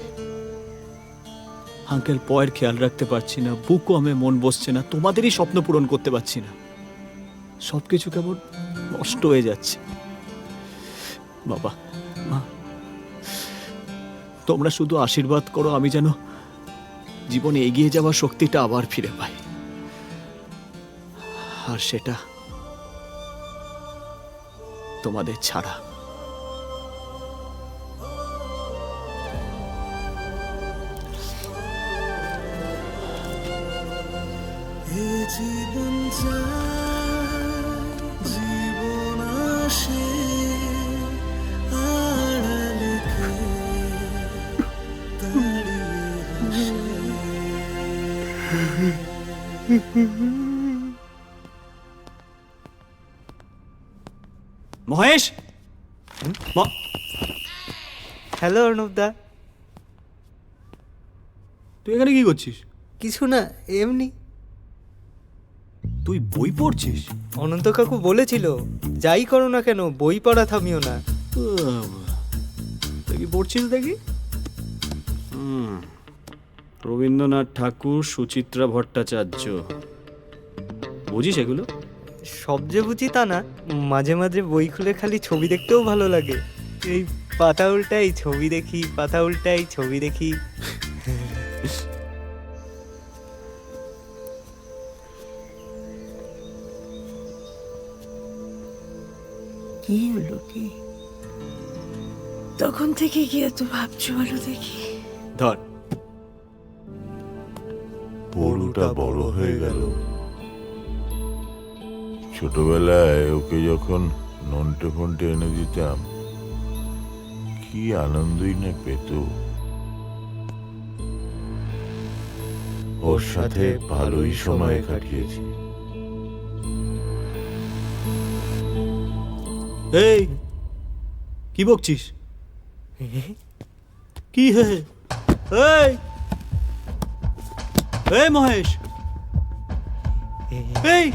আঙ্কেল পয়ের খেয়াল রাখতে পারছি না, বুকও আমি মন বসছে না, তোমাদেরই স্বপ্ন পূরণ করতে পারছি না। সবকিছু কেমন নষ্ট হয়ে যাচ্ছে। বাবা, মা, তোমরা শুধু আশীর্বাদ করো আমি যেন জীবনে এগিয়ে যাওয়ার শক্তিটা আবার ফিরে পাই। আর সেটা তোমাদের ছাড়া। জীবন জীবন আসে আড়ালে মহেশ, হ্যালো অর্ণবদা। তুই এখানে কি করছিস? কিছু না, এমনি। তুই বই পড়ছিস? অনন্ত কাকু বলেছিল যাই করো না কেন বই পড়া থামিও না। দেখি পড়ছিস দেখি। রবীন্দ্রনাথ ঠাকুর, সুচিত্রা ভট্টাচার্য, বুঝিস এগুলো? সব যে বুঝি তা না, মাঝে মাঝে বই খুলে খালি ছবি দেখতেও ভালো লাগে। এই পাতা উল্টাই ছবি দেখি, পাতা উল্টাই ছবি দেখি। কি হলো কি? তখন থেকে কি এত ভাবছো বলো দেখি? ধর, পড়ুটা বড় হয়ে গেল। ছোটবেলায় ওকে যখন নন্টে ফন্টে এনে দিতাম, কি আনন্দই না পেত। ওর সাথে ভালোই সময় কাটিয়েছি। এই কি বকছিস? কি হে? এই এই মহেশ, এই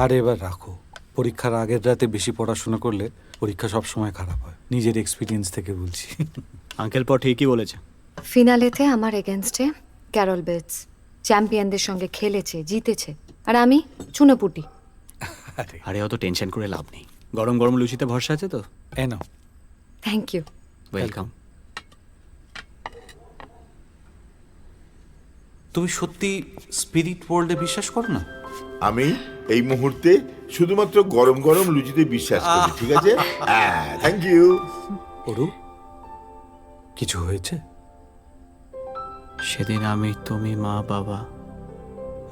আর এবার রাখো। পরীক্ষার আগের রাতে বেশি পড়াশোনা করলে পরীক্ষা সব সময় খারাপ হয়, নিজের এক্সপিরিয়েন্স থেকে বলছি। আঙ্কেল পর ঠিকই বলেছে। ফিনালেতে আমার এগেনস্টে ক্যারল বেটস চ্যাম্পিয়নদের সঙ্গে খেলেছে, জিতেছে, আর আমি চুনোপুটি। আরে অত টেনশন করে লাভ নেই। গরম গরম লুচিতে ভরসা আছে তো? এনো। Thank you. ওয়েলকাম। তুমি সত্যি স্পিরিট ওয়ার্ল্ডে বিশ্বাস করো না? আমি এই মুহূর্তে শুধুমাত্র গরম গরম লুচিতে বিশ্বাস করি, ঠিক আছে? Thank you. অরু, কিছু হয়েছে? সেদিন আমি, তুমি, মা, বাবা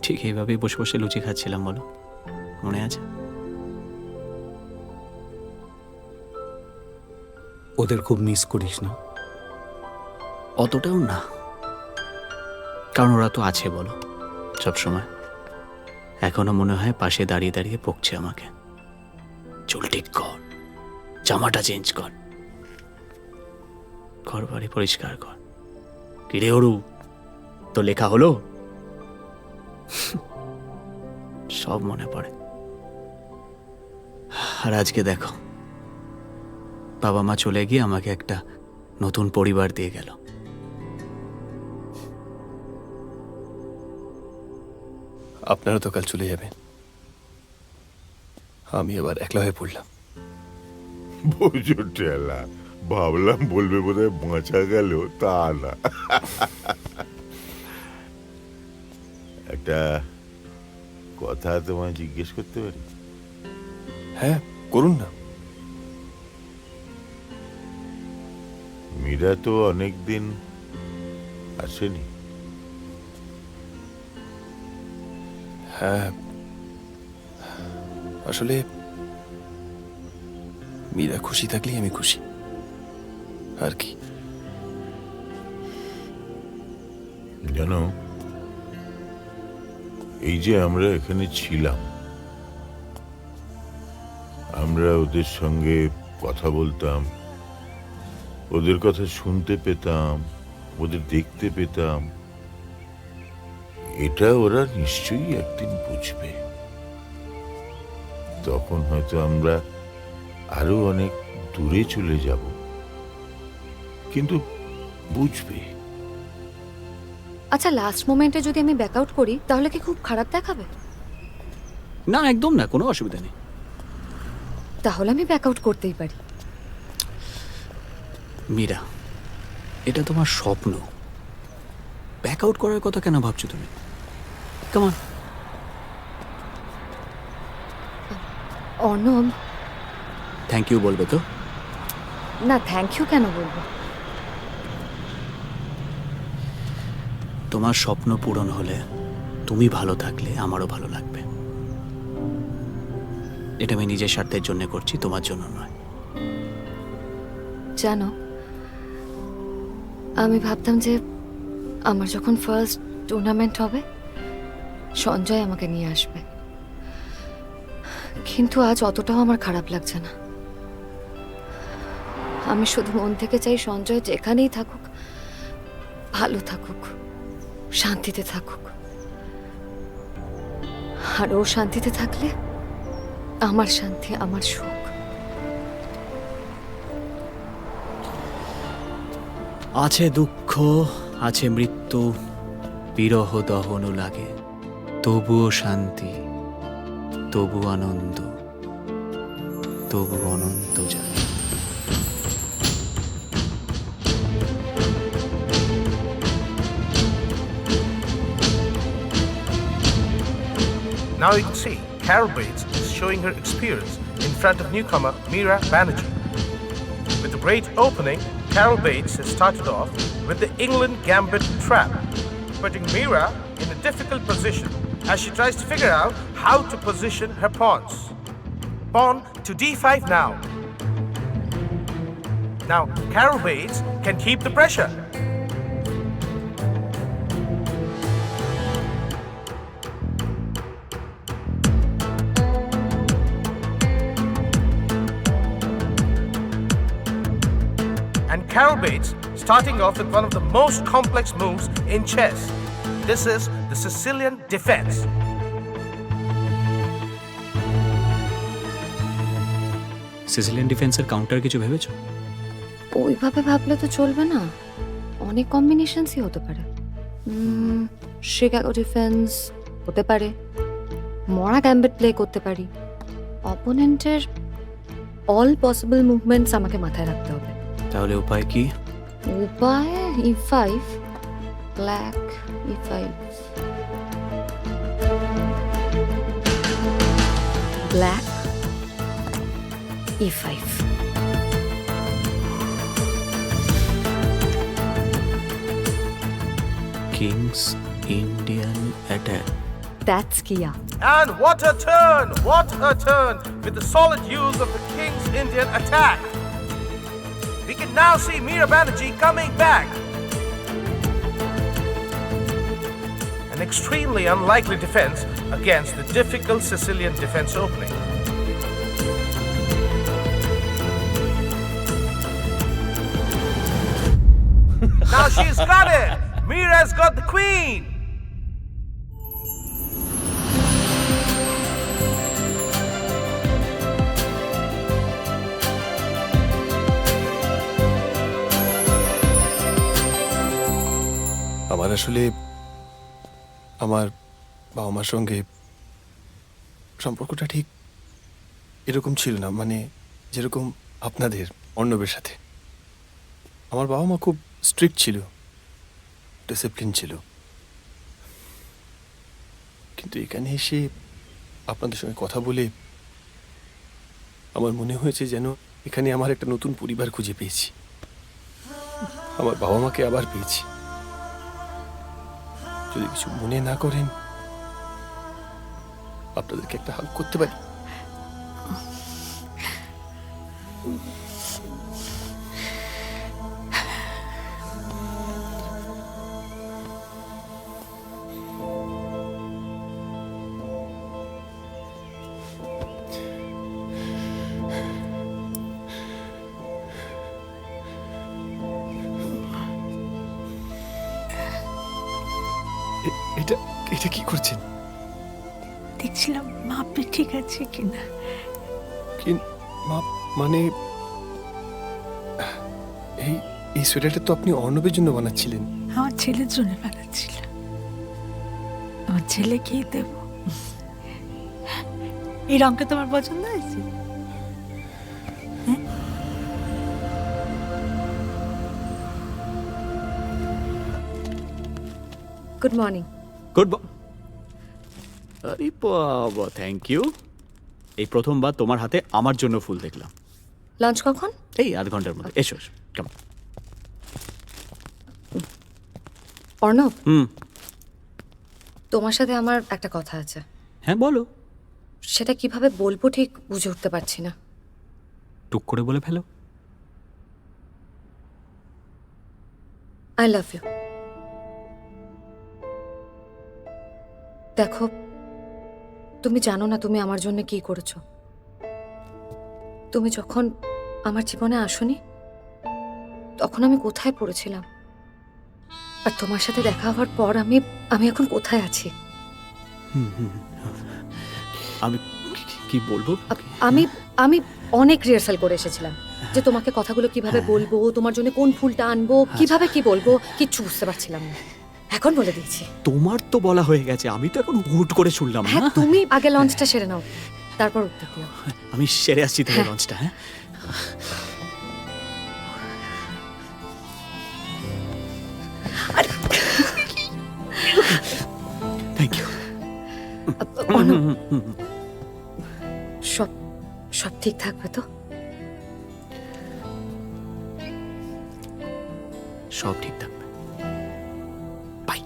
ঠিক এইভাবেই বসে বসে লুচি খাচ্ছিলাম, বলো মনে আছে? ওদের খুব মিস করিস না? অতটাও না, কারণ ওরা তো আছে বলো সবসময়। এখনো মনে হয় পাশে দাঁড়িয়ে দাঁড়িয়ে বকছে আমাকে, চুল ঠিক কর, জামাটা চেঞ্জ কর, ঘর বাড়ি পরিষ্কার কর। কিরে অরু, তো লেখা হলো? সব মনে পড়ে। আর আজকে দেখো, বাবা মা চলে গিয়ে আমাকে একটা নতুন পরিবার দিয়ে গেল। আপনারা তো কাল চলে যাবেন, আমি এবার একলা হয়ে পড়লাম। বোঝো টেলা, ভাবলাম বলবে বোধহয় বাঁচা গেল, তা না। একটা কথা তোমায় জিজ্ঞেস করতে পারি? হ্যাঁ করুন না। মীরা তো অনেকদিন আসেনি। হ্যাঁ আসলে মীরা খুশি থাকলেই আমি খুশি, আর কি। জানো, এই যে আমরা এখানে ছিলাম, আমরা ওদের সঙ্গে কথা বলতাম, ওদের কথা শুনতে পেতাম, ওদের দেখতে পেতাম, এটা ওরা নিশ্চয়ই একদিন বুঝবে। তখন হয়তো আমরা আরো অনেক দূরে চলে যাব, কিন্তু বুঝবে। আচ্ছা, লাস্ট মোমেন্টে যদি আমি ব্যাক আউট করি তাহলে কি খুব খারাপ দেখাবে? না, একদম না, কোনো অসুবিধা নেই। তাহলে আমি ব্যাক আউট করতেই পারি। মীরা, এটা তোমার স্বপ্ন। ব্যাক আউট করার কথা কেন ভাবছো তুমি? কেমন অর্ণব, থ্যাংক ইউ বলবে তো? না, থ্যাংক ইউ কেন বলবো? তোমার স্বপ্ন পূরণ হলে, তুমি ভালো থাকলে আমারও ভালো লাগবে। এটা আমি নিজের স্বার্থের জন্য করছি, তোমার জন্য নয়। জানো, আমি ভাবতাম যে আমার যখন ফার্স্ট টুর্নামেন্ট হবে সঞ্জয় আমাকে নিয়ে আসবে, কিন্তু আজ অতটাও আমার খারাপ লাগছে না। আমি শুধু মন থেকে চাই সঞ্জয় যেখানেই থাকুক ভালো থাকুক, শান্তিতে থাকুক। আর ও শান্তিতে থাকলে আমার শান্তি, আমার সুখ। আছে দুঃখ, আছে মৃত্যু, বিরহ দহনও লাগে, তবুও শান্তি, তবু আনন্দ, তবু অনন্ত যায়। Now you can see Carol Bates is showing her experience in front of newcomer Meera Banerjee. With a great opening, Carol Bates has started off with the England Gambit trap, putting Meera in a difficult position as she tries to figure out how to position her pawns. Pawn to d5 now. Now Carol Bates can keep the pressure. And Carol Bates starting off with one of the most complex moves in chess. This is the Sicilian defense. Sicilian ডিফেন্সের counter কিছু ভেবেছো? ওইভাবে ভাবলে তো চলবে না, অনেক কম্বিনেশনসই হতে পারে। শিকাগো ডিফেন্স হতে পারে, মরা গ্যাম্বিট প্লে করতে পারি। অপোনেন্টের অল পসিবল মুভমেন্টস আমাকে মাথায় রাখতে হবে। তাহলে উপায় কি? উপায় e5, black e5, black e5. King's Indian attack. That's Kia. And what a turn! What a turn with the solid use of the King's Indian attack. We can now see Meera Banerjee coming back. An extremely unlikely defense against the difficult Sicilian defense opening. Now she's got it! Meera's got the queen! আমার আসলে আমার বাবা মার সঙ্গে সম্পর্কটা ঠিক এরকম ছিল না, মানে যেরকম আপনাদের অর্ণবের সাথে। আমার বাবা মা খুব স্ট্রিক্ট ছিল, ডিসিপ্লিন ছিল, কিন্তু এখানে এসে আপনাদের সঙ্গে কথা বলে আমার মনে হয়েছে যেন এখানে আমার একটা নতুন পরিবার খুঁজে পেয়েছি, আমার বাবা মাকে আবার পেয়েছি। যদি কিছু মনে না করেন, আপনাদেরকে একটা হাগ করতে পারি? এটা এটা কি করছেন? দেখছিলাম মাপটা ঠিক আছে কিনা। কি মানে এই এই সোয়েটারটা তো আপনি অর্ণবের জন্য বানাচ্ছিলেন। আমার ছেলের জন্য বানাচ্ছিলাম, আমার ছেলেকেই দেব। এই রংটা তোমার পছন্দ হয়েছে? Good morning. গুড আরে বাবা, থ্যাংক ইউ। এই প্রথমবার তোমার হাতে আমার জন্য ফুল দেখলাম। লাঞ্চ কখন? এই আধ ঘন্টার মধ্যে। এসো কেমন? অর্ণব, হুম, তোমার সাথে আমার একটা কথা আছে। হ্যাঁ বলো। সেটা কিভাবে বলবো ঠিক বুঝে উঠতে পারছি না। টুক করে বলে ফেলো। I love you. দেখো, তুমি জানো না তুমি আমার জন্য কি করেছো। তুমি যখন আমার জীবনে আসোনি, তখন আমি কোথায় পড়েছিলাম, আর তোমার সাথে দেখা হওয়ার পর আমি এখন কোথায় আছি। আমি কি বলবো? আমি অনেক রিহার্সাল করে এসেছিলাম যে তোমাকে কথাগুলো কিভাবে বলবো, তোমার জন্য কোন ফুলটা আনবো, কিভাবে কি বলবো, কিচ্ছু বুঝতে পারছিলাম না। এখন বলে দিয়েছি। তোমার তো বলা হয়ে গেছে, আমি তো এখন হুট করে শুনলাম না। হ্যাঁ, তুমি আগে লঞ্চটা সেরে নাও, তারপর উত্তর দিও। আমি সেরে আসছি তাহলে লঞ্চটা। হ্যাঁ, থ্যাংক ইউ। সব সব ঠিক থাকবে তো? সব ঠিক থাকবে। By.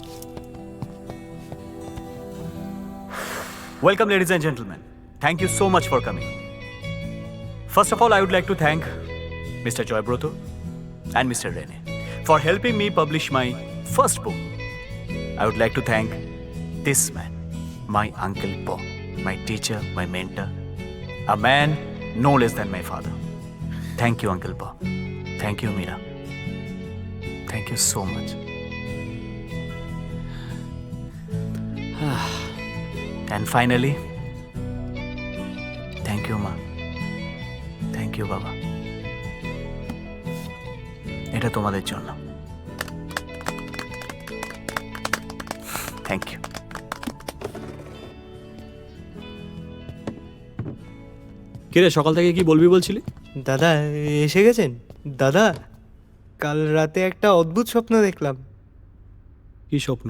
Welcome, ladies and gentlemen. Thank you so much for coming. First of all, I would like to thank Mr. Joy Broto and Mr. Rene for helping me publish my first book. I would like to thank this man, my Uncle Paul, my teacher, my mentor, a man no less than my father. Thank you, Uncle Paul. Thank you, Meera. Thank you so much. And finally, thank you, Ma. Thank you, Baba. এটা তোমাদের জন্য। Thank you. কিরে, সকাল থেকে কি বলবি বলছিলি? দাদা এসে গেছেন? দাদা, কাল রাতে একটা অদ্ভুত স্বপ্ন দেখলাম। কি স্বপ্ন?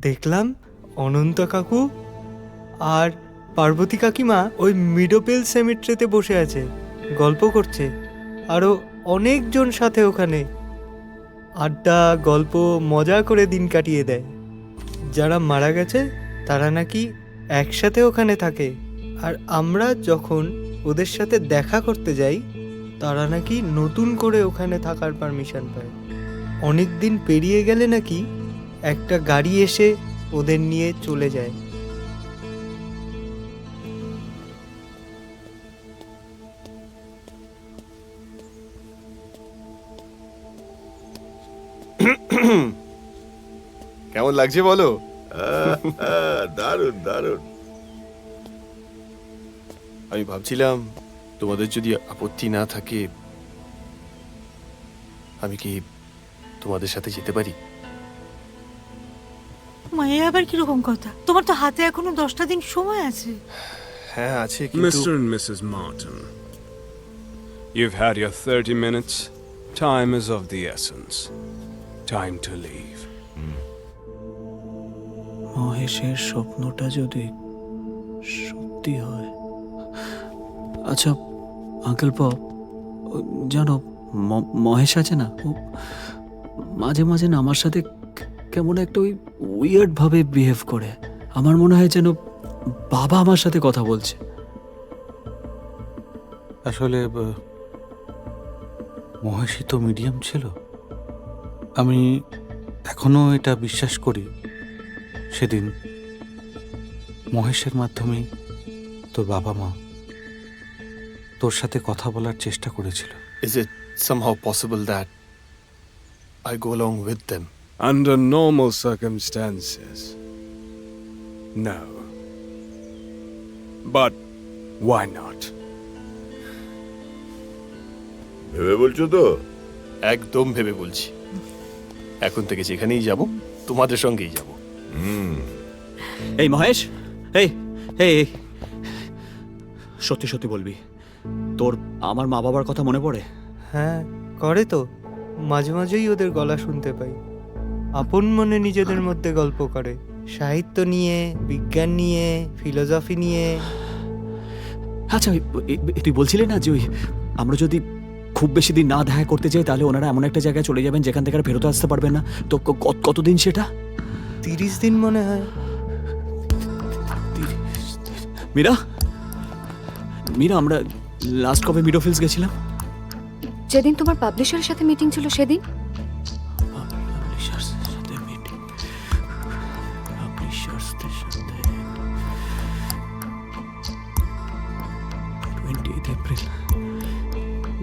দেখলাম অনন্ত কাকু আর পার্বতী কাকিমা ওই মিডোপেল সেমিট্রিতে বসে আছে, গল্প করছে, আরও অনেকজন সাথে ওখানে আড্ডা গল্প মজা করে দিন কাটিয়ে দেয়। যারা মারা গেছে তারা নাকি একসাথে ওখানে থাকে, আর আমরা যখন ওদের সাথে দেখা করতে যাই তারা নাকি নতুন করে ওখানে থাকার পারমিশন পায়। অনেক দিন পেরিয়ে গেলে নাকি একটা গাড়ি এসে ওদের নিয়ে চলে যায়। কেমন লাগছে বলো? দারুণ দারুণ। আমি ভাবছিলাম তোমাদের যদি আপত্তি না থাকে আমি কি তোমাদের সাথে যেতে পারি? মায়ে আবার কিরকম কথা? তোমার তো হাতে এখনো 10টা দিন সময় আছে। হ্যাঁ আছে, কিন্তু Mr. and Mrs. Martin, you've had your 30 minutes. Time is of the essence. Time to leave. মহেশের স্বপ্নটা যদি সত্যি হয়, আচ্ছা আঙ্কেল পপ, জানো মহেশ আছে না, ও মাঝে মাঝে না আমার সাথে কেমন একটা ওই উইয়ার্ড ভাবে বিহেভ করে। আমার মনে হয় যেন বাবা আমার সাথে কথা বলছে। আসলে মহেশই তো মিডিয়াম ছিল। আমি এখনো এটা বিশ্বাস করি সেদিন মহেশের মাধ্যমেই তোর বাবা মা তোর সাথে কথা বলার চেষ্টা করেছিল। Is it somehow possible that I go along with them? Under normal circumstances, no. But why not? ভেবে বলছো তো? একদম ভেবে বলছি। এখন থেকে যেখানেই যাব তোমাদের সঙ্গেই যাব। এই মহেশ, এই এই এই, সত্যি সত্যি বলবি, তোর আমার মা বাবার কথা মনে পড়ে? হ্যাঁ করে তো, মাঝে মাঝেই ওদের গলা শুনতে পাই। আপন মনে নিজেদের মধ্যে গল্প করে, সাহিত্য নিয়ে, বিজ্ঞান নিয়ে, ফিলোসফি নিয়ে। আচ্ছা তুই বলছিলি না যে ওই আমরা যদি খুব বেশি দিন না দেখা করতে যাই তাহলে ওনারা এমন একটা জায়গায় চলে যাবেন যেখান থেকে আর ফেরত আসতে পারবেন না। তো কতদিন সেটা? 30 দিন মনে হয়। মীরা, মীরা আমরা লাস্ট কবে মিডোফিলস গেছিলাম? যেদিন তোমার পাবলিশারের সাথে মিটিং ছিল সেদিন।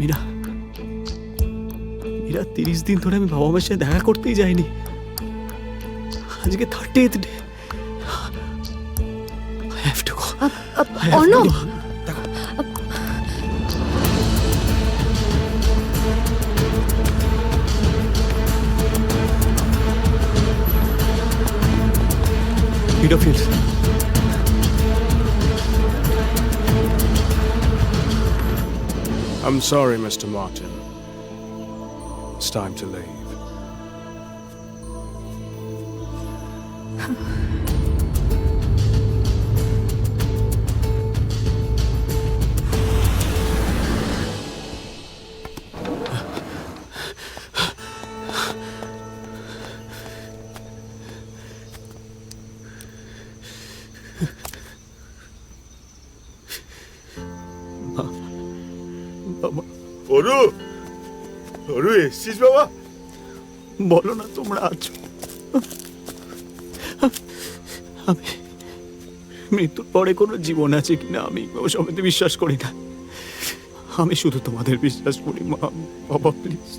মীরা, মীরা 30 দিন ধরে আমি বাবা মার সাথে দেখা করতেই যাইনি। আজকে 30th day. I have to go. Arnab, Meadowfields. I'm sorry, Mr. Martin. It's time to leave. Aru, Aru এসছিস বাবা? বলো না তোমরা আছো। আমি মৃত্যুর পরে কোনো জীবন আছে কিনা আমি ওসবে বিশ্বাস করি না। আমি শুধু তোমাদের বিশ্বাস করি। মা বাবা প্লিজ।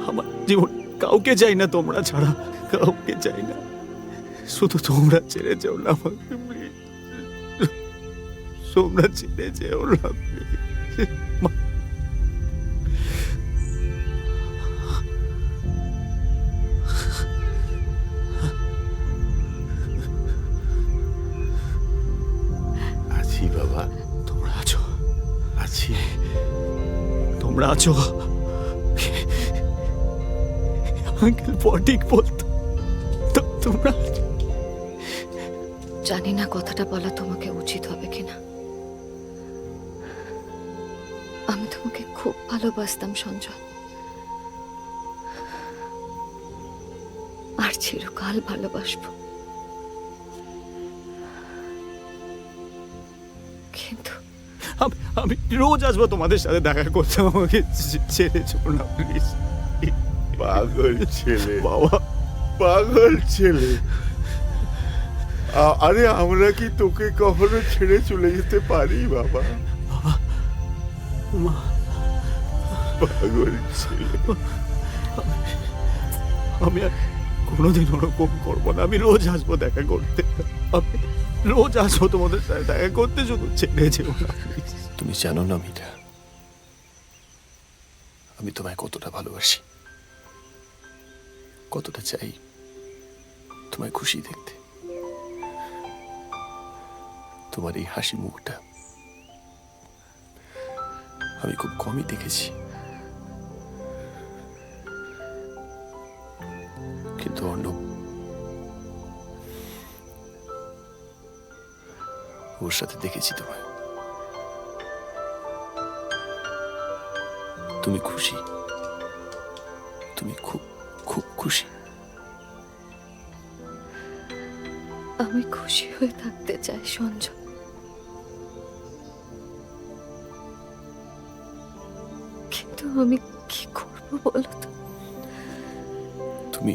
আমার জীবন কাউকে চাই না তোমরা ছাড়া, কাউকে চাই না। শুধু তোমরা ছেড়ে যেও না আমাকে, তোমরা ছেড়ে যেও না। আছি বাবা। তোমরা আছো? আছি। তোমরা আছো? আঙ্কেল পটিক বলতো তোমরা। জানি না কথাটা বলা তোমাকে উচিত হবে কিনা। আমি তোমাকে খুব ভালোবাসতাম সঞ্জয়, আর চিরকাল ভালোবাসবো। কিন্তু আমি রোজ আসবো তোমাদের সাথে দেখা করতে, আমাকে ছেড়ে চলো না প্লিজ। পাগল ছেলে বাবা, পাগল ছেলে। আরে আমরা কি তোকে কখনো ছেড়ে চলে যেতে পারি বাবা? বাবা মা, পাগল ছেলে। আমি আর কোনোদিন ওরকম করবো না। আমি রোজ আসবো দেখা করতে, আমি রোজ আসবো তোমাদের সাথে দেখা করতে, শুধু ছেড়ে যেও না। তুমি জানো না মীরা, আমি তোমায় কতটা ভালোবাসি, কতটা চাই তোমায় খুশি দেখতে। তোমার এই হাসি মুখটা আমি খুব কমই দেখেছি, কিন্তু অর্ণব ওর সাথে দেখেছি তোমায়। তুমি খুশি, তুমি খুব খুব খুশি। আমি খুশি হয়ে থাকতে চাই সঞ্জয়, কিন্তু আমি কি করব বলো তো? তুমি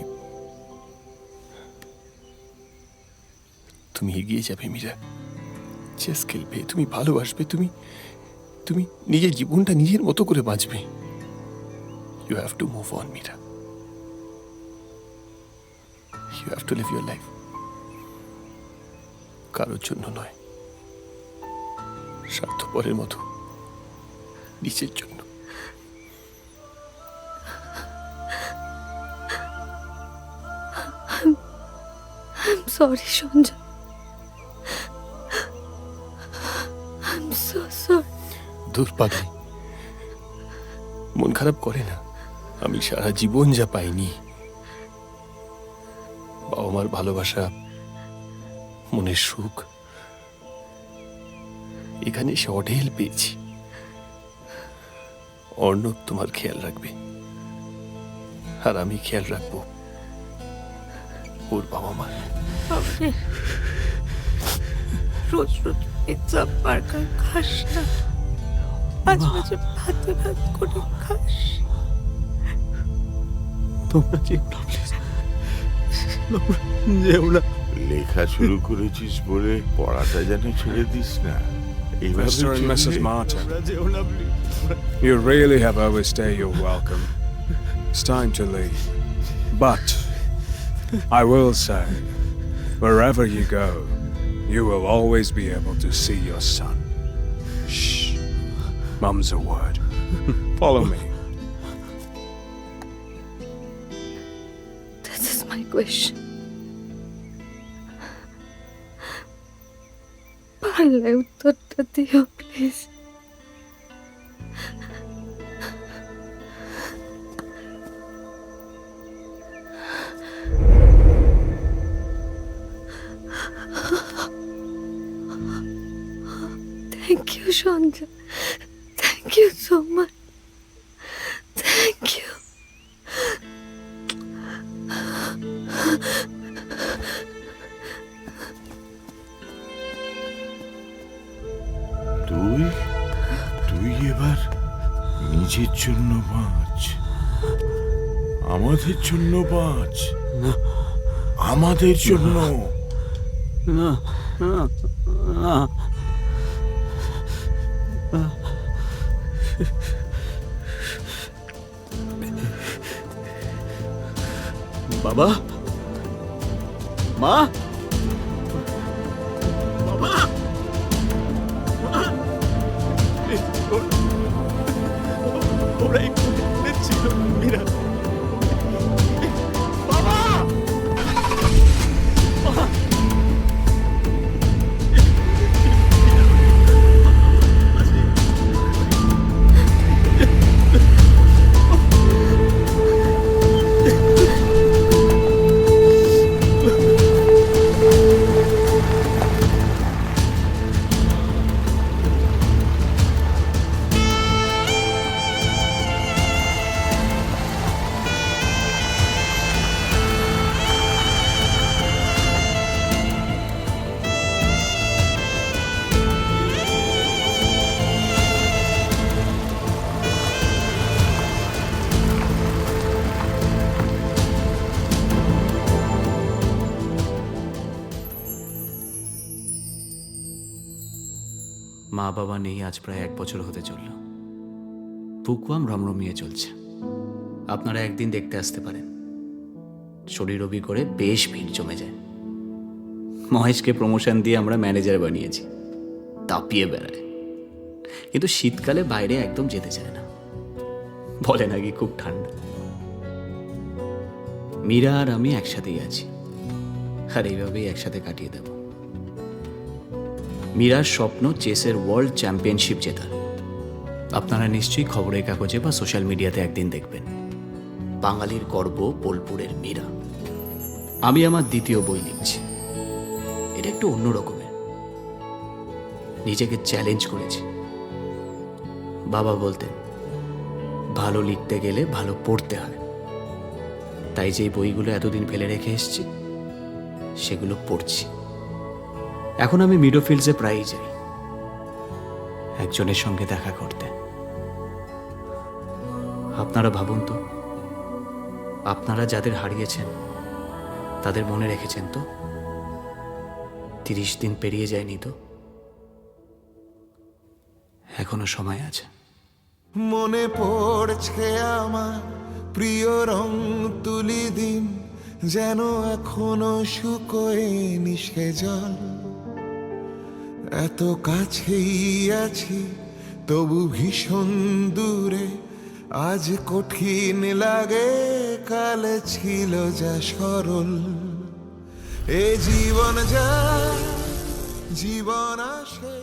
তুমি এগিয়ে যাবে মীরা, চেস খেলবে, তুমি ভালোবাসবে, তুমি তুমি নিজের জীবনটা নিজের মতো করে বাঁচবে। You have to move on Meera, you have to live your life. কারোর জন্য নয়, স্বার্থপরের মতো নিজের জন্য। I'm sorry, Sanjay. I'm so sorry. দূর পাগলি, মন খারাপ করে না। আমি সারা জীবন যা পাইনি, বাবা মার ভালোবাসা, মনের সুখ, এখানে সে অঢেল পেয়েছি। অর্ণব তোমার খেয়াল রাখবে, আর আমি খেয়াল রাখবো ওর বাবা মার। রোজ রোজ পিৎজা বার্গার খাস না, মাঝে মাঝে ভাতে ভাত করে খাস। তোমরা যেও না প্লিজ, যেও না। লেখা শুরু করেছিস বলে পড়াটা যেন ছেড়ে দিস না। Mr. and Mrs. Martin, you really have overstayed your welcome. It's time to leave. But I will say, wherever you go, you will always be able to see your son. Shh. Mum's a word. Follow me. This is my question. পারলে উত্তরটা দিও please. Thank you, Sandra. Thank you so much. Thank you. তুই তুই এবার নিজের জন্য বাঁচ, আমাদের জন্য বাঁচ, আমাদের জন্য। না না না, বাবা, মা, বাবা, ওরা একটু ছিল মীরা। বাবা, মা বাবা নেই আজ প্রায় 1 বছর হতে চলল। পুকুয়াম রমরমিয়ে চলছে। আপনারা একদিন দেখতে আসতে পারেন। শরীরবি করে বেশ ভিড় জমে যায়। মহেশকে প্রমোশন দিয়ে আমরা ম্যানেজার বানিয়েছি, তাপিয়ে বেড়ায়। কিন্তু শীতকালে বাইরে একদম যেতে চায় না, বলে নাকি খুব ঠান্ডা। মীরা আর আমি একসাথেই আছি, আর এইভাবেই একসাথে কাটিয়ে দেব। মীরার স্বপ্ন চেসের ওয়ার্ল্ড চ্যাম্পিয়নশিপ জেতার, আপনারা নিশ্চয়ই খবরের কাগজে বা সোশ্যাল মিডিয়াতে একদিন দেখবেন, বাঙালির গর্ব বোলপুরের মীরা। আমি আমার দ্বিতীয় বই লিখছি। এটা একটু অন্য রকমের, নিজেকে চ্যালেঞ্জ করেছি। বাবা বলতেন ভালো লিখতে গেলে ভালো পড়তে হয়, তাই যে বইগুলো এতদিন ফেলে রেখে এসেছি সেগুলো পড়ছি। এখন আমি মিডোফিল্ডসে প্রায়ই যাই একজনের সঙ্গে দেখা করতে। আপনারা ভাবুন তো, আপনারা যাদের হারিয়েছেন তাদের মনে রেখেছেন তো? 30 দিন পেরিয়ে যায়নি তো? এখনো সময় আছে। মনে পড়ছে আমার প্রিয় রং তুলি দিন, যেন এখনো শুকোয়নি সে জল। এত কাছেই আছি তবু ভীষণ দূরে, আজ কঠিন লাগে কাল ছিল যা সরল। এ জীবন যা জীবন আসে